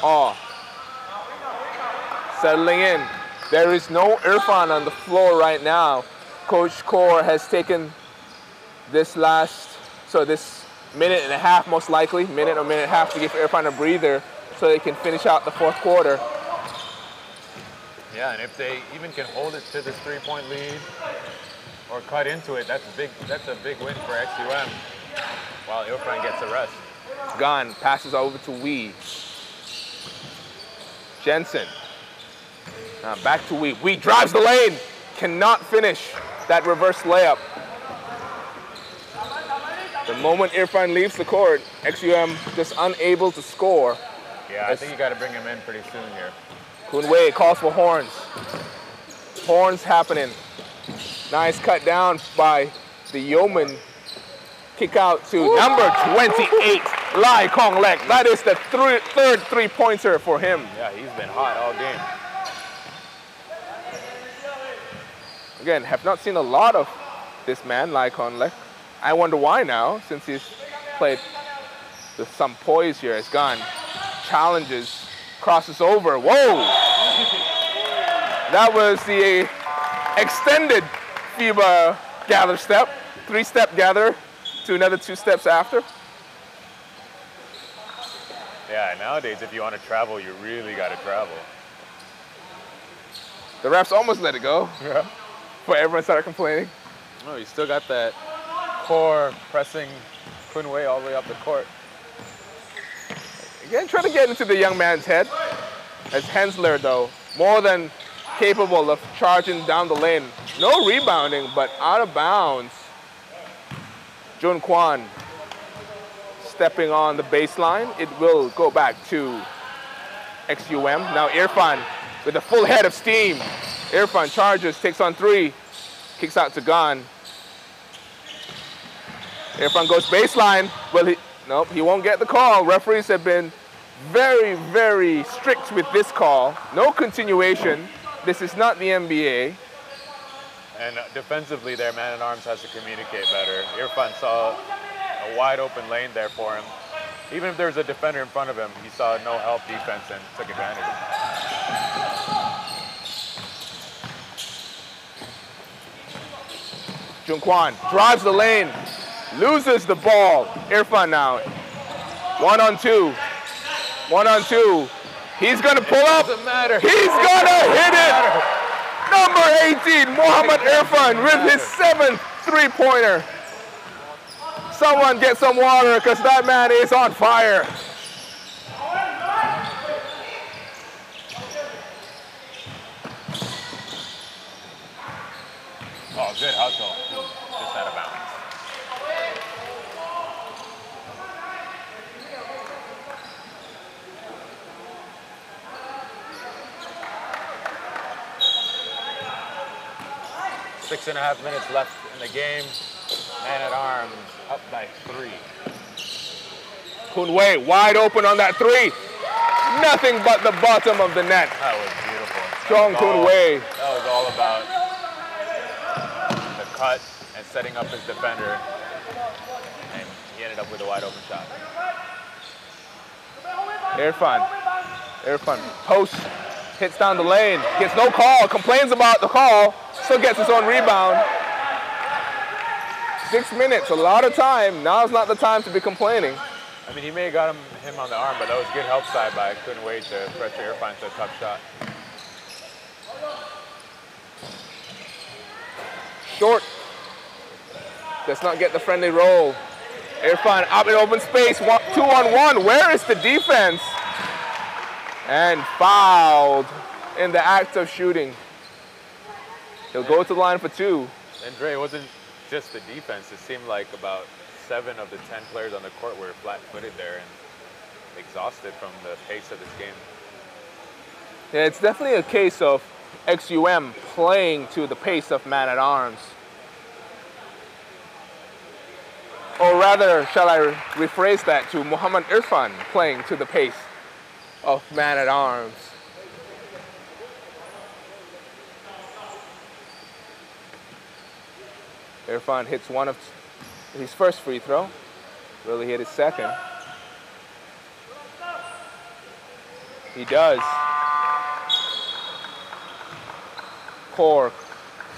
Oh. Settling in. There is no Irfan on the floor right now. Coach Kaur has taken this minute and a half, most likely, minute or minute and a half, to give Irfan a breather so they can finish out the fourth quarter. Yeah, and if they even can hold it to this 3-point lead or cut into it, that's a big win for XUM while Irfan gets a rest. Gan passes over to Wee. Jensen. Now back to Wee. Wee drives the lane. Cannot finish that reverse layup. The moment Irfan leaves the court, XUM just unable to score. Yeah, I think you got to bring him in pretty soon here. Kunwei calls for horns. Horns happening. Nice cut down by the Yeoman. Kick out to number 28, Lai Kong Lek. That is the third three-pointer for him. Yeah, he's been hot all game. Again, have not seen a lot of this man, Lai Kong Lek. I wonder why now, since he's played with some poise here. It's gone. Challenges, crosses over. Whoa! That was the extended FIBA gather step. 3-step gather to another 2 steps after. Yeah, nowadays if you want to travel, you really got to travel. The refs almost let it go. Yeah. But everyone started complaining. Oh, you still got that core pressing Kunwei all the way up the court. Again, trying to get into the young man's head. As Hensler, though, more than capable of charging down the lane. No rebounding, but out of bounds. Jun Kwan stepping on the baseline. It will go back to XUM. Now Irfan with a full head of steam. Irfan charges, takes on 3, kicks out to Gan. Irfan goes baseline. Well, nope, he won't get the call. Referees have been very, very strict with this call. No continuation. This is not the NBA. And defensively, their man-at-arms has to communicate better. Irfan saw a wide open lane there for him. Even if there's a defender in front of him, he saw no help defense and took advantage. Jun Kwan drives the lane, loses the ball. Irfan now. 1-on-2. 1-on-2. He's gonna pull up. Doesn't matter. He's gonna hit it. Number 18, Mohammad Irfan with his 7th three-pointer. Someone get some water because that man is on fire. good hustle. Just out of bounds. Six and a half minutes left in the game. Man at arms up by 3. Kun Wei wide open on that 3. Nothing but the bottom of the net. That was beautiful. Strong Kun Wei. That was all about the cut and setting up his defender. And he ended up with a wide open shot. Irfan. Post. Hits down the lane. Gets no call. Complains about the call. Still gets his own rebound. 6 minutes. A lot of time. Now's not the time to be complaining. I mean, he may have got him on the arm, but that was good help side by Kun Wei to pressure Irfan to a tough shot. Short. Does not get the friendly roll. Irfan up in open space. 2-on-1. Where is the defense? And fouled in the act of shooting. He'll go to the line for 2. And Dre, it wasn't just the defense. It seemed like about 7 of the 10 players on the court were flat-footed there and exhausted from the pace of this game. Yeah, it's definitely a case of XUM playing to the pace of man-at-arms. Or rather, shall I rephrase that to Muhammad Irfan playing to the pace of man-at-arms. Irfan hits one of his first free throw. Really hit his second. He does. Cork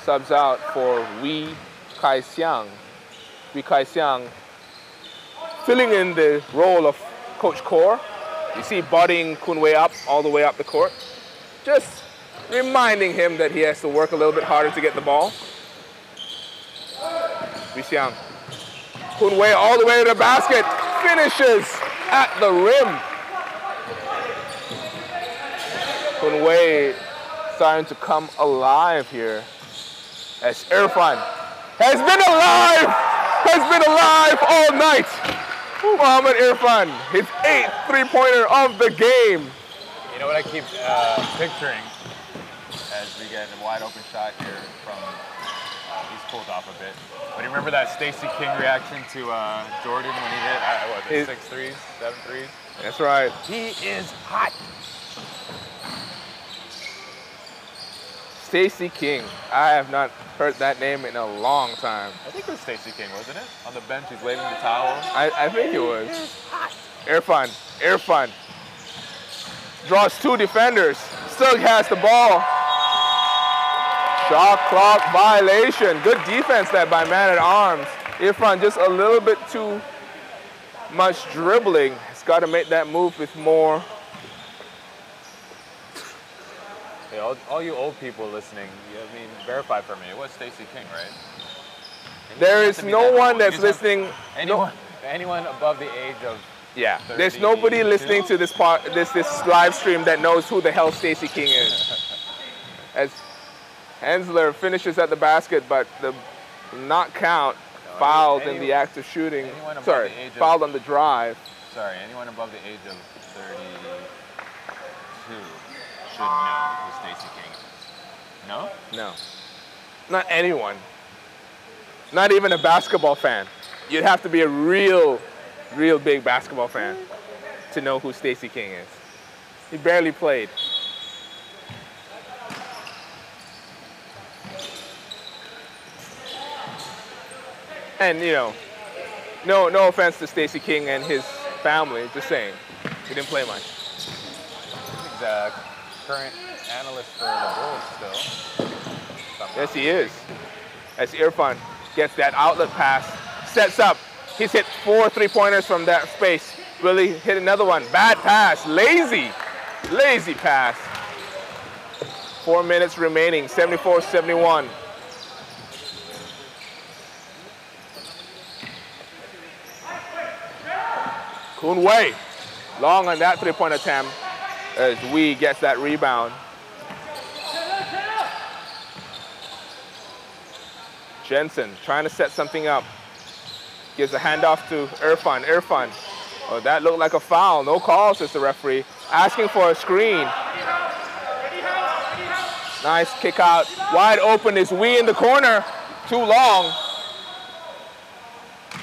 subs out for Wee Kai Xiang. Wee Kai Xiang filling in the role of Coach Core. You see bodying Kun Wei up all the way up the court. Just reminding him that he has to work a little bit harder to get the ball. Wee Xiang. Kun Wei all the way to the basket. Finishes at the rim. Kun Wei starting to come alive here. As Irfan has been alive all night. Muhammad Irfan, his 8th three-pointer of the game. You know what I keep picturing as we get a wide open shot here from, he's pulled off a bit. But you remember that Stacey King reaction to Jordan when he hit, 6 threes, 7 threes? That's right. He is hot. Stacey King. I have not heard that name in a long time. I think it was Stacey King, wasn't it? On the bench, he's waving the towel. I think it was. Irfan. Draws 2 defenders. Still has the ball. Shot clock violation. Good defense that by man-at-arms. Irfan just a little bit too much dribbling. He's got to make that move with more. Hey, all you old people listening, I mean, verify for me. It was Stacey King, right? There is no one that's listening. Anyone above the age of Yeah, there's nobody listening to this live stream that knows who the hell Stacey King is. As Hensler finishes at the basket, but the not count, fouled in the act of shooting. Sorry, fouled on the drive. Sorry, anyone above the age of 32 should know who Stacey King is. No? No. Not anyone. Not even a basketball fan. You'd have to be a real big basketball fan to know who Stacey King is. He barely played. And you know, no offense to Stacey King and his family, just saying, he didn't play much. He's the current analyst for the Bulls still. Yes, he is. As Irfan gets that outlet pass, sets up. He's hit 4 3-pointers from that space. Really hit another one. Bad pass. Lazy pass. 4 minutes remaining. 74-71. Kun Wei, long on that 3-point attempt as Wee gets that rebound. Jensen trying to set something up. Gives a handoff to Irfan. Irfan. Oh, that looked like a foul. No call, says the referee. Asking for a screen. Nice kick out. Wide open is Wee in the corner. Too long.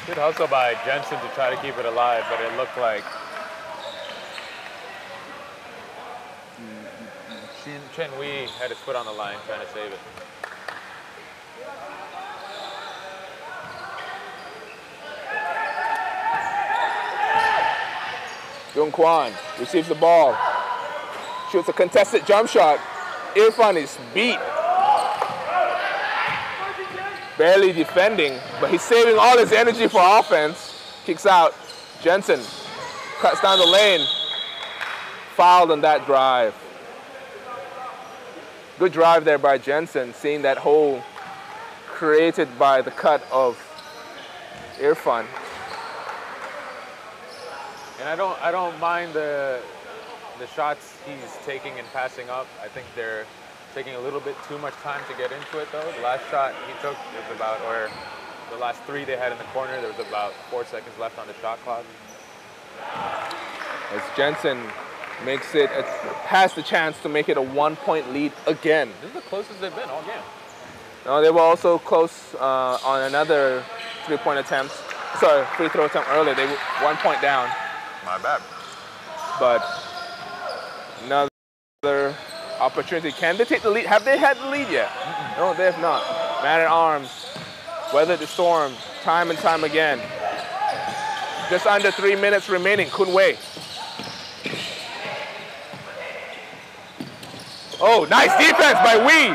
Good hustle by Jensen to try to keep it alive, but it looked like Chen Wee had his foot on the line trying to save it. Jung Kwan receives the ball. Shoots a contested jump shot. Irfan is beat. Barely defending, but he's saving all his energy for offense. Kicks out. Jensen cuts down the lane. Fouled on that drive. Good drive there by Jensen, seeing that hole created by the cut of Irfan. And I don't mind the shots he's taking and passing up. I think they're taking a little bit too much time to get into it though. The last shot he took was about, or the last three they had in the corner, there was about 4 seconds left on the shot clock. As Jensen makes it, has the chance to make it a 1-point lead again. This is the closest they've been all game. No, they were also close on another free throw attempt earlier. They were 1 point down. My bad. But another opportunity. Can they take the lead? Have they had the lead yet? No, they have not. Man at arms, weathered the storm time and time again. Just under 3 minutes remaining. Kun Wei. Oh, nice defense by Wee.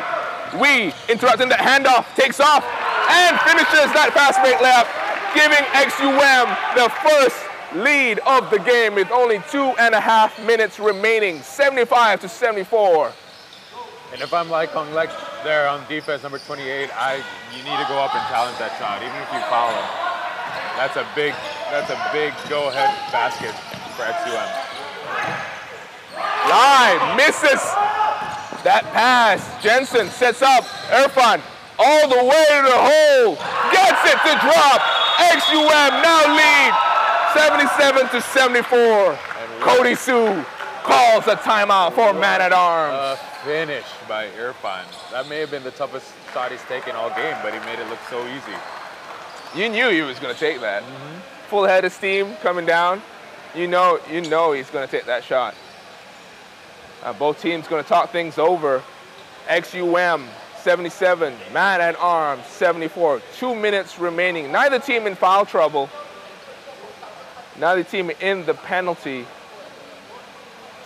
Wee interrupting that handoff, takes off, and finishes that fast break layup, giving XUM the first lead of the game with only 2.5 minutes remaining, 75-74. And if I'm like Hong Lek there on defense, number 28, you need to go up and challenge that shot, even if you foul him. That's a big go-ahead basket for XUM. Live misses that pass. Jensen sets up. Irfan all the way to the hole. Gets it to drop. XUM now lead 77-74. Cody Sue calls a timeout for Man at Arms. Finish by Irfan. That may have been the toughest shot he's taken all game, but he made it look so easy. You knew he was going to take that. Full head of steam coming down. You know he's going to take that shot. Both teams going to talk things over. XUM 77, Man at Arms 74. 2 minutes remaining. Neither team in foul trouble. Neither team in the penalty.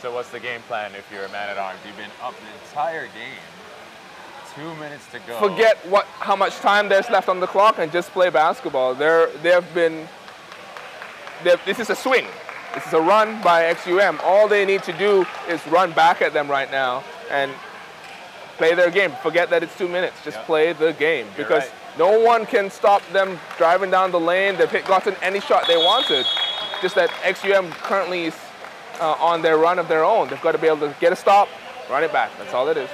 So what's the game plan if you're a Man at Arms? You've been up the entire game. 2 minutes to go. Forget how much time there's left on the clock and just play basketball. This is a swing. This is a run by XUM. All they need to do is run back at them right now and play their game. Forget that it's 2 minutes. Just play the game. You're because right. No one can stop them driving down the lane. They've gotten any shot they wanted. Just that XUM currently is on their run of their own. They've got to be able to get a stop, run it back. That's all it is.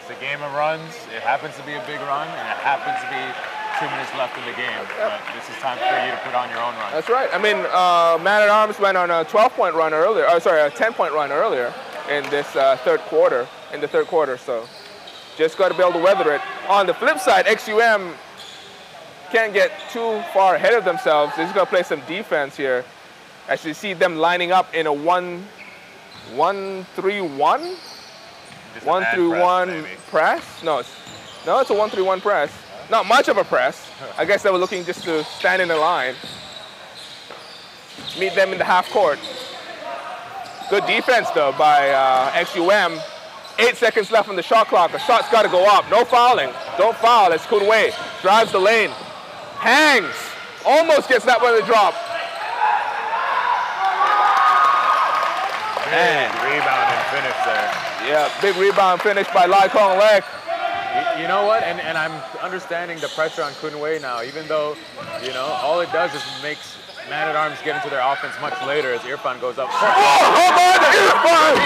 It's a game of runs. It happens to be a big run, and it happens to be 2 minutes left in the game. But this is time for you to put on your own run. That's right. I mean, Man at Arms went on a 12-point run earlier. A 10-point run earlier in this third quarter. So just got to be able to weather it. On the flip side, XUM can't get too far ahead of themselves. They're just going to play some defense here. As you see them lining up in a 1-3-1. 1-3-1 press? No, it's a 1-3-1 press. Not much of a press. I guess they were looking just to stand in a line. Meet them in the half court. Good defense though by XUM. 8 seconds left on the shot clock. The shot's got to go up. No fouling. Don't foul. It's Kun Wei. Drives the lane. Hangs. Almost gets that one to drop. Big rebound and finish there. Yeah, big rebound finish by Lai Kong Lek. You know what? And I'm understanding the pressure on Kun Wei now, even though, all it does is makes Man at Arms get into their offense much later as Irfan goes up. Oh, hold on, Irfan!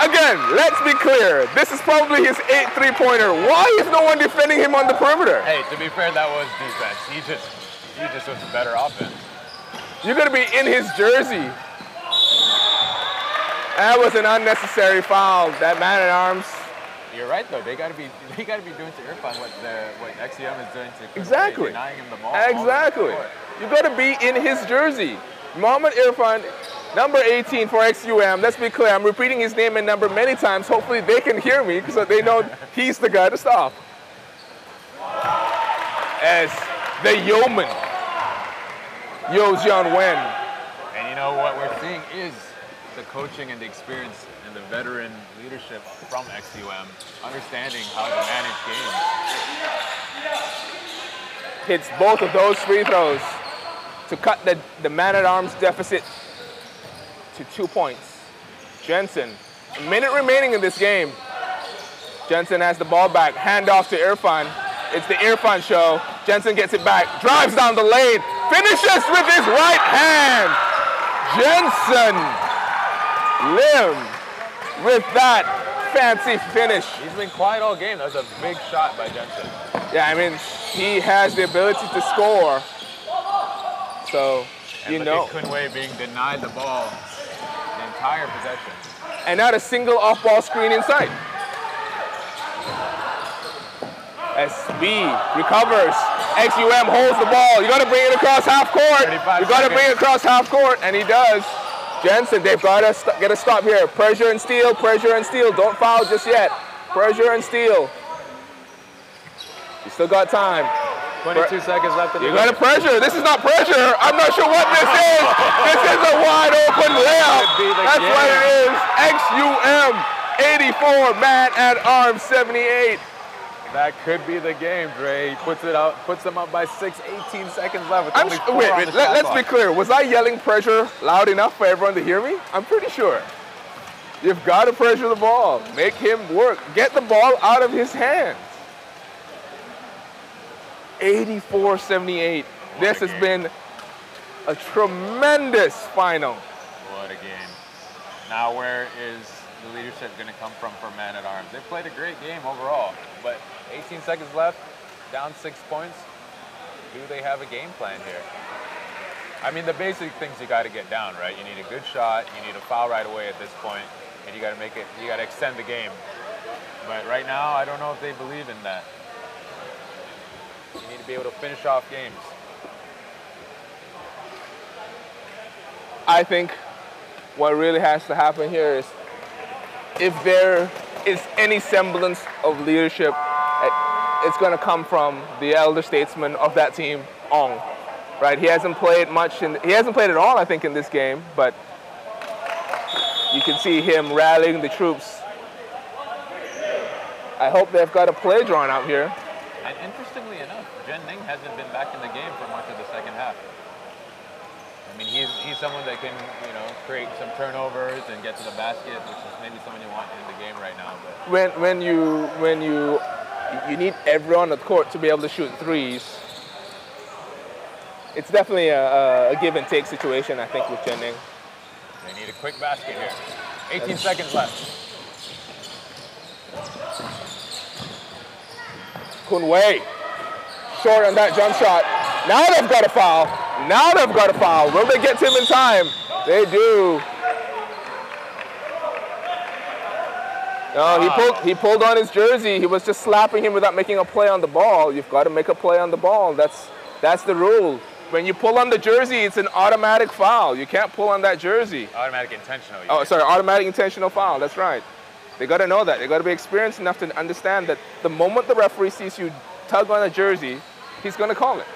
Again. Again, let's be clear. This is probably his 8th three-pointer. Why is no one defending him on the perimeter? Hey, to be fair, that was defense. He just was a better offense. You're going to be in his jersey. That was an unnecessary foul. That man-at-arms. You're right though. They got to be doing to Irfan what XUM is doing to Exactly. denying him the ball. Exactly. You got to be in his jersey. Mohamed Irfan, number 18 for XUM. Let's be clear. I'm repeating his name and number many times. Hopefully they can hear me so they know he's the guy to stop. As the yeoman, Yo Jian Wen. And you know what we're seeing is the coaching and the experience and the veteran leadership from XUM, understanding how to manage games. Hits both of those free throws to cut the man-at-arms deficit to 2 points. Jensen, a minute remaining in this game. Jensen has the ball back, handoff to Irfan. It's the Irfan show. Jensen gets it back, drives down the lane, finishes with his right hand. Jensen Lim with that fancy finish. He's been quiet all game. That was a big shot by Jensen. Yeah, I mean, he has the ability to score. So, and look at Kunwei being denied the ball the entire possession. And not a single off-ball screen inside. SB recovers. XUM holds the ball. You got to bring it across half court. You got to bring it across half court, and he does. Jensen, they've got to get a stop here. Pressure and steal, pressure and steal. Don't foul just yet. Pressure and steal. You still got time. 22 seconds left in the You got to pressure. This is not pressure. I'm not sure what this is. This is a wide open layup. That's what it is. XUM 84, man-at-arms 78. That could be the game, Dre. He puts them up by 6, 18 seconds left. With only 4 wait, on the shot let's clock. be clear. Was I yelling pressure loud enough for everyone to hear me? I'm pretty sure. You've got to pressure the ball. Make him work. Get the ball out of his hands. 84-78. This has been a tremendous final. What a game. Now where is the leadership going to come from for man-at-arms? They played a great game overall, but 18 seconds left, down 6 points. Do they have a game plan here? I mean, the basic things you got to get down, right? You need a good shot, you need a foul right away at this point, and you got to make it. You got to extend the game. But right now, I don't know if they believe in that. You need to be able to finish off games. I think what really has to happen here is if there is any semblance of leadership, it's going to come from the elder statesman of that team, Ong. Right? He hasn't played much, he hasn't played at all, I think, in this game, but you can see him rallying the troops. I hope they've got a play drawn out here. And interestingly enough, Jen Ning hasn't been back in the game for much of the second half. I mean, he's someone that can, create some turnovers and get to the basket, which is maybe someone you want in the game right now. But when you need everyone on the court to be able to shoot threes, it's definitely a give and take situation, I think, with Jen Ning. They need a quick basket here. 18 seconds left. Kunwei, short on that jump shot. Now they've got a foul. Now they've got a foul. Will they get to him in time? They do. No, he pulled on his jersey. He was just slapping him without making a play on the ball. You've got to make a play on the ball. That's the rule. When you pull on the jersey, it's an automatic foul. You can't pull on that jersey. Automatic intentional. Automatic intentional foul. That's right. They got to know that. They got to be experienced enough to understand that the moment the referee sees you tug on a jersey, he's going to call it.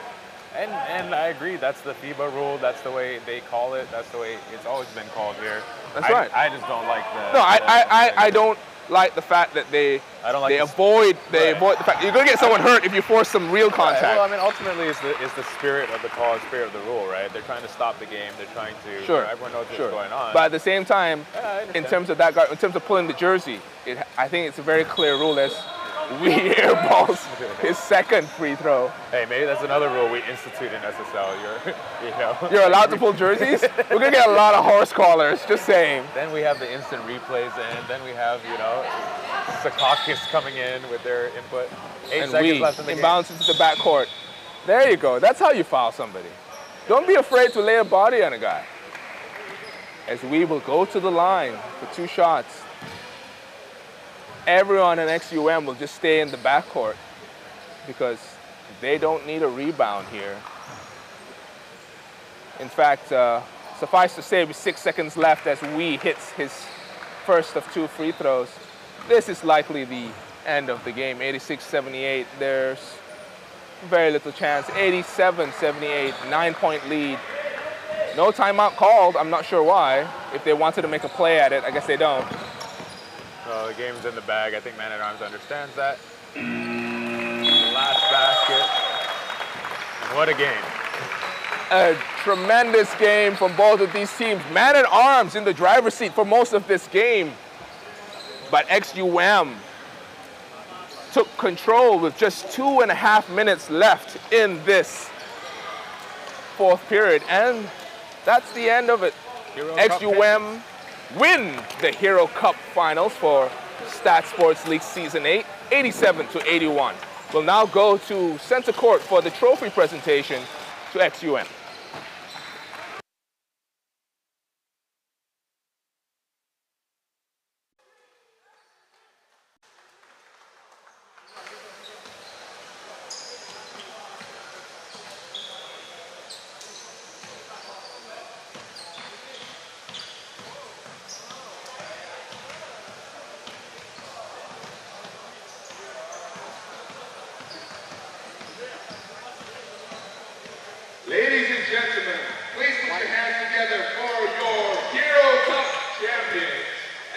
And I agree. That's the FIBA rule. That's the way they call it. That's the way it's always been called here. That's right. I just don't like the. No, I don't like the fact that they avoid the fact you're going to get someone hurt if you force some real contact. Right. Well, I mean, ultimately, it's the spirit of the call, spirit of the rule, right? They're trying to stop the game. They're trying to. Sure. Everyone knows what's going on. But at the same time, in terms of pulling the jersey, I think it's a very clear rule. Wee airballs his second free throw. Hey, maybe that's another rule we institute in SSL. You're allowed to pull jerseys? We're gonna get a lot of horse collars, just saying. Then we have the instant replays, and then we have, Sakakis coming in with their input. 8 seconds left in the game. Inbounds into the backcourt. There you go. That's how you foul somebody. Don't be afraid to lay a body on a guy. As we will go to the line for 2 shots. Everyone in XUM will just stay in the backcourt because they don't need a rebound here. In fact, suffice to say, with 6 seconds left as Wee hits his first of 2 free throws. This is likely the end of the game. 86-78. There's very little chance. 87-78, 9-point lead. No timeout called. I'm not sure why. If they wanted to make a play at it, I guess they don't. Well, the game's in the bag. I think Man at Arms understands that. The last basket. And what a game. A tremendous game from both of these teams. Man at Arms in the driver's seat for most of this game. But XUM took control with just 2.5 minutes left in this 4th period. And that's the end of it. XUM win the Hero Cup Finals for StatSports League Season 8, 87-81. We'll now go to center court for the trophy presentation to XUM. Ladies and gentlemen, please put your hands together for your Hero Cup champions.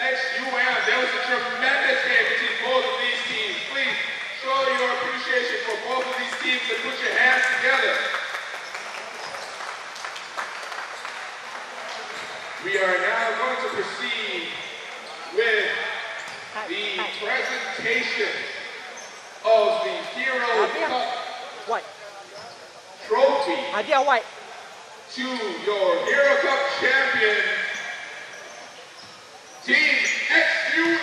XUM, there was a tremendous game between both of these teams. Please show your appreciation for both of these teams and put your hands together. We are now going to proceed with the presentation of the Hero Cup trophy to your Hero Cup champion, Team XUM.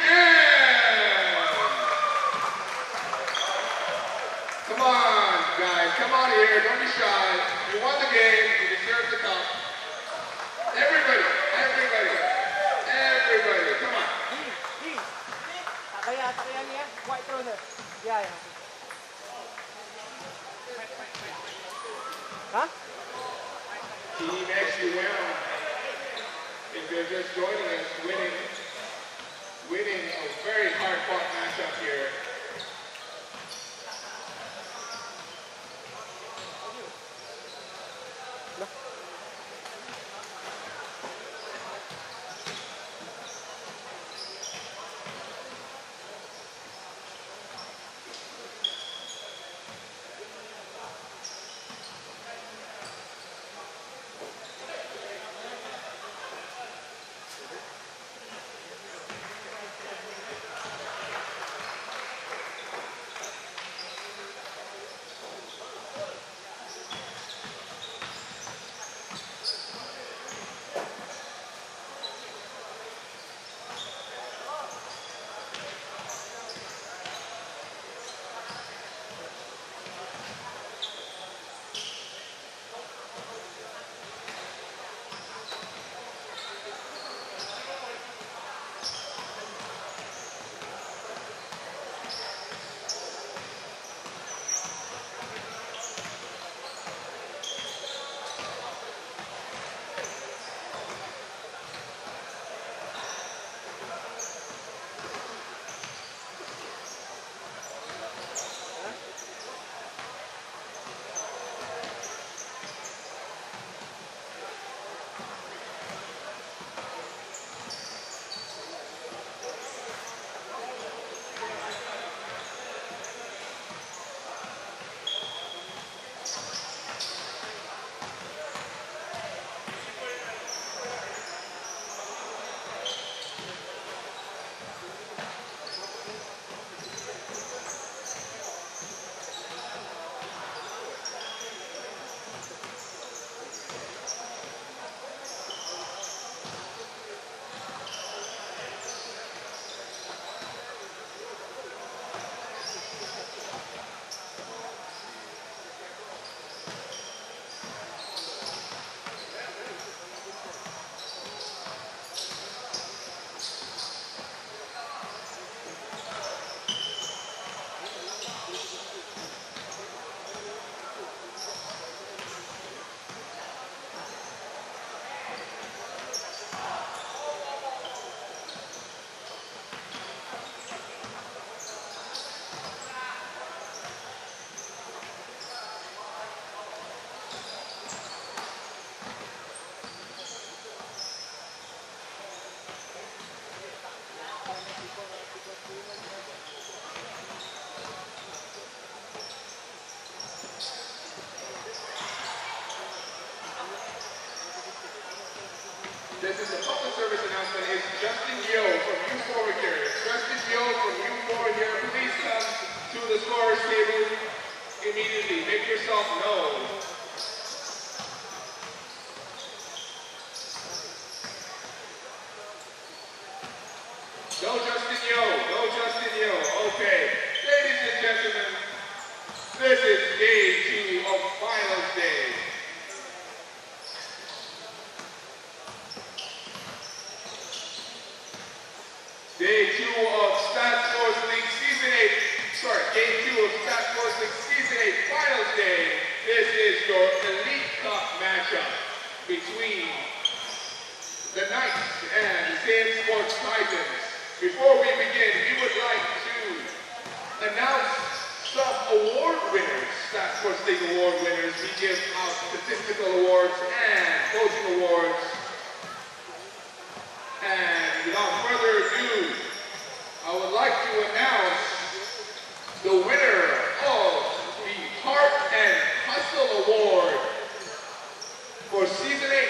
Come on, guys, come on here, don't be shy. You won the game, you deserve the cup. Everybody, come on. Team XUM, if they're just joining us, winning a very hard-fought matchup here. This is a public service announcement. It's Justin Yo from U4 here. Justin Yo from U4 here. Please come to the scorer's table immediately. Make yourself known. No Justin Yo. No Justin Yo. Okay. Ladies and gentlemen, this is day 2 of finals day. Day 2 of StatSports League Season 8, Game 2 of StatSports League Season 8 Finals Day. This is your Elite Cup matchup between the Knights and the StatSports Titans. Before we begin, we would like to announce some award winners, StatSports League award winners. We give out statistical awards and coaching awards. And without further ado, I would like to announce the winner of the Heart and Hustle Award for Season 8.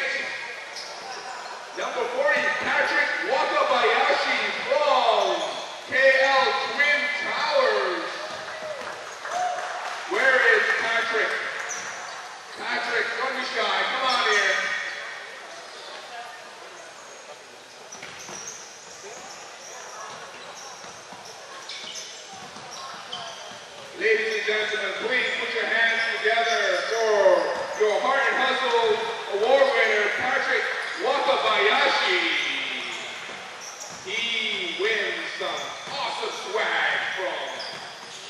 Number 40, Patrick Wakabayashi from KL Twin Towers. Where is Patrick? Patrick, don't be shy, come on here. Ladies and gentlemen, please put your hands together for your Heart and Hustle Award winner, Patrick Wakabayashi. He wins some awesome swag from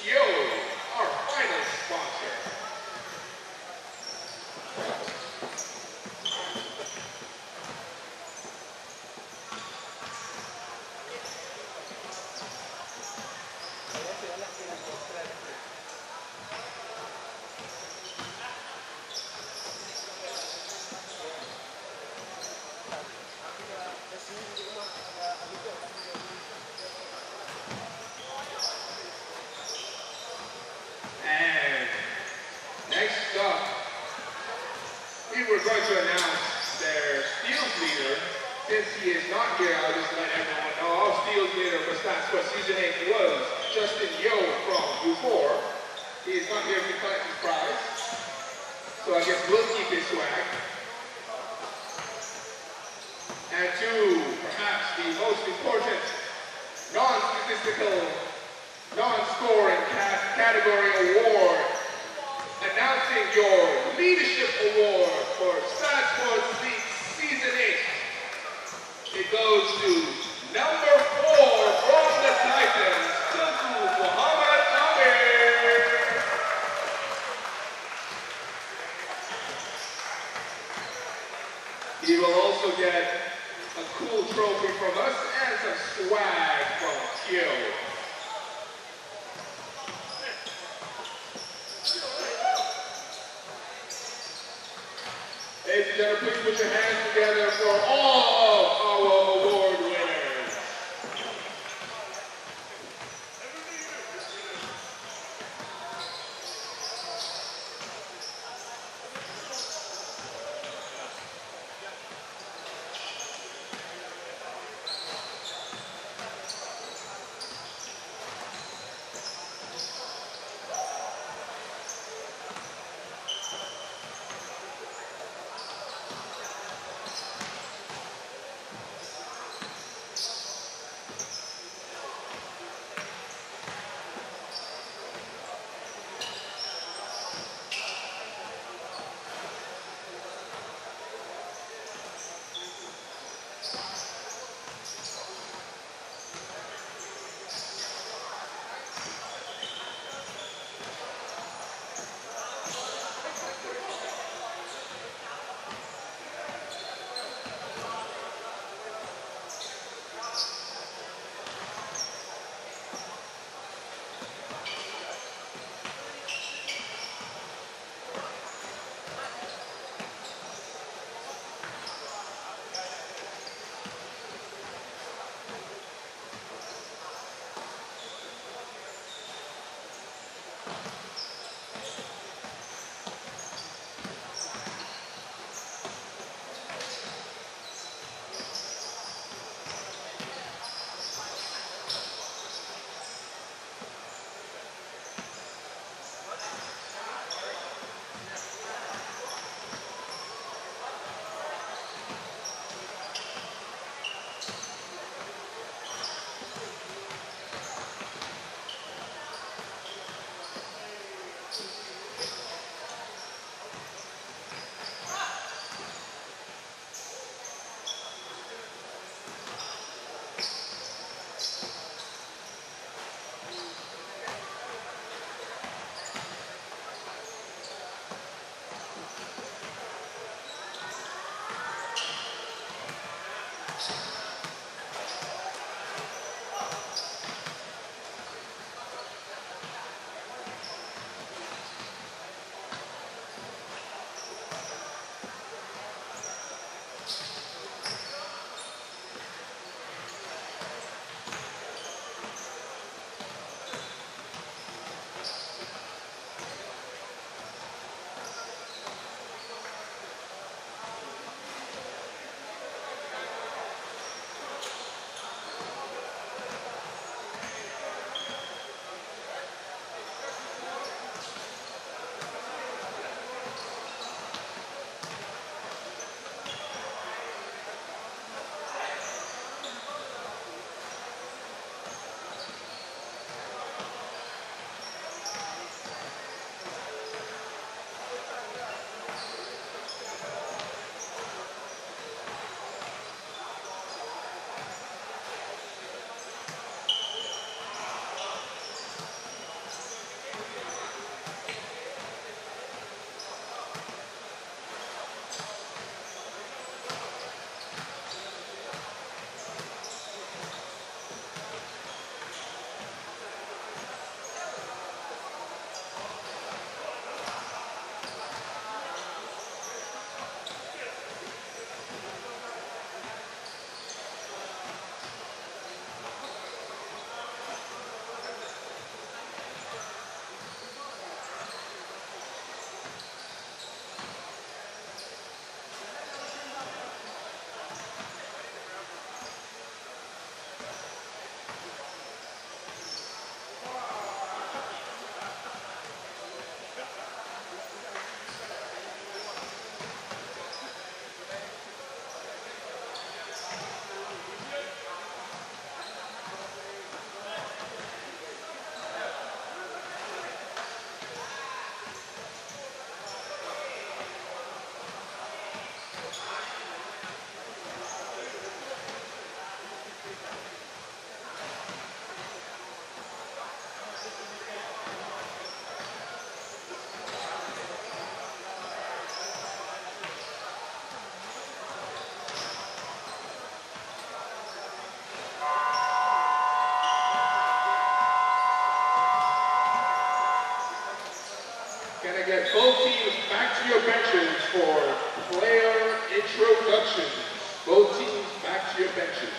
Yo, our final sponsor. And next up, we were going to announce their steals leader. Since he is not here, I'll just let everyone know our steals leader for StatSports Season 8 was Justin Yo from U4. He is not here to collect his prize, so I guess we'll keep his swag. And to perhaps the most important non-statistical, non-scoring category award, announcing your leadership award for StatSports League Season 8. It goes to number 4 from the Titans, Tuku Muhammad Amir. He will also get a cool trophy from us and some swag from Kyo. Ladies and gentlemen, please put your hands together for all of our award winners. your benches for player introductions. Both teams back to your benches.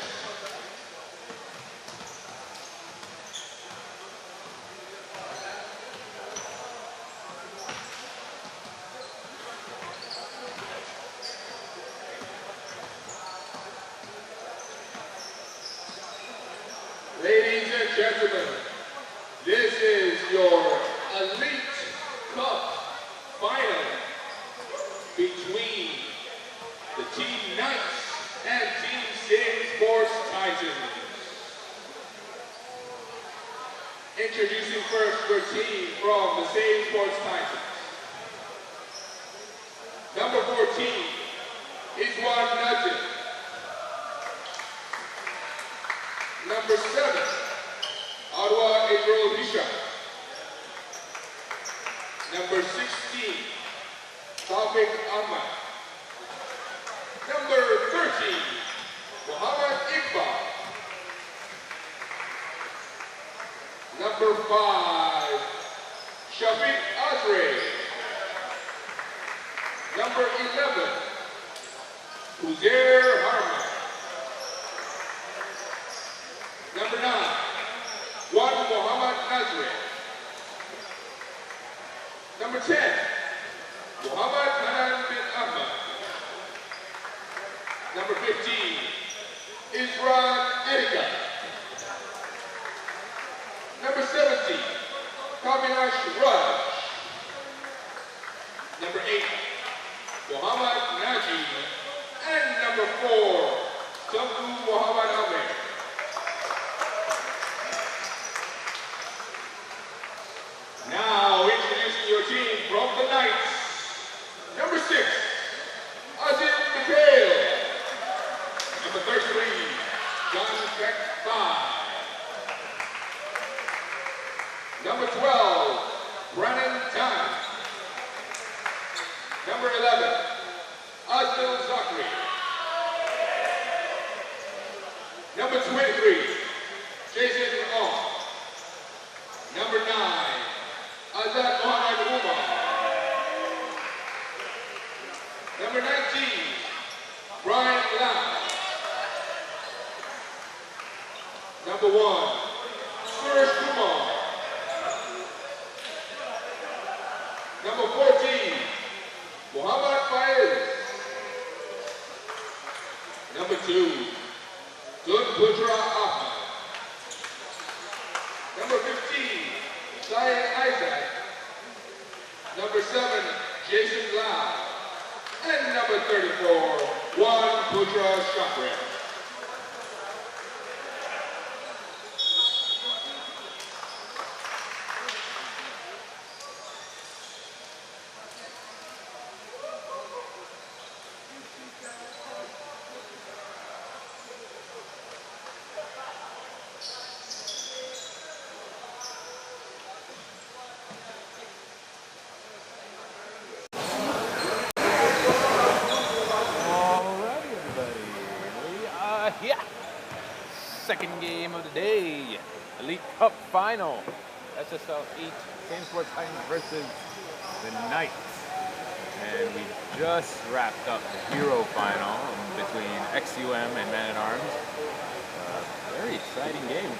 Ladies and gentlemen, this is your Elite Cup final between the Team Knights and Team StatSports Titans. Introducing first your team from the StatSports Titans. Number 14 is Juan Nutton. Number 7, Arwa Edrol Hisha. Number 16, Tawfiq Ahmad. Number 13, Muhammad Iqbal. Number 5, Shafiq Azre. Number 11, Uzair Harman. Number 9, Juan Muhammad Nazri. Number 10, Muhammad Hanan bin Ahmad. Number 15, Isran Erika. Number 17, Kaminash Raj. Number 8, Muhammad Najib. And number 4, Tumku Muhammad Ahmed. Now introducing your team from the Knights. Number 6, Azim Mikhail. Number 33, John Beck 5. Number 12, Brennan Tan. Number 11, Adil Zakri. Number 23, Jason Ong. Number 9, Azad Mohamed Umar. Number 19, Brian Lam. Number 1, Suresh Kumar. Number 14, Muhammad Faiz. Number 2, Dun Putra Ahmad. Number 15, Syed Isaac. Number 7, Jason Lau. And number 34, Juan Putra Chakra. Second game of the day, Elite Cup final. SSL 8, StatSports Titans versus the Knights. And we just wrapped up the Hero final between XUM and Man at Arms. Very exciting game.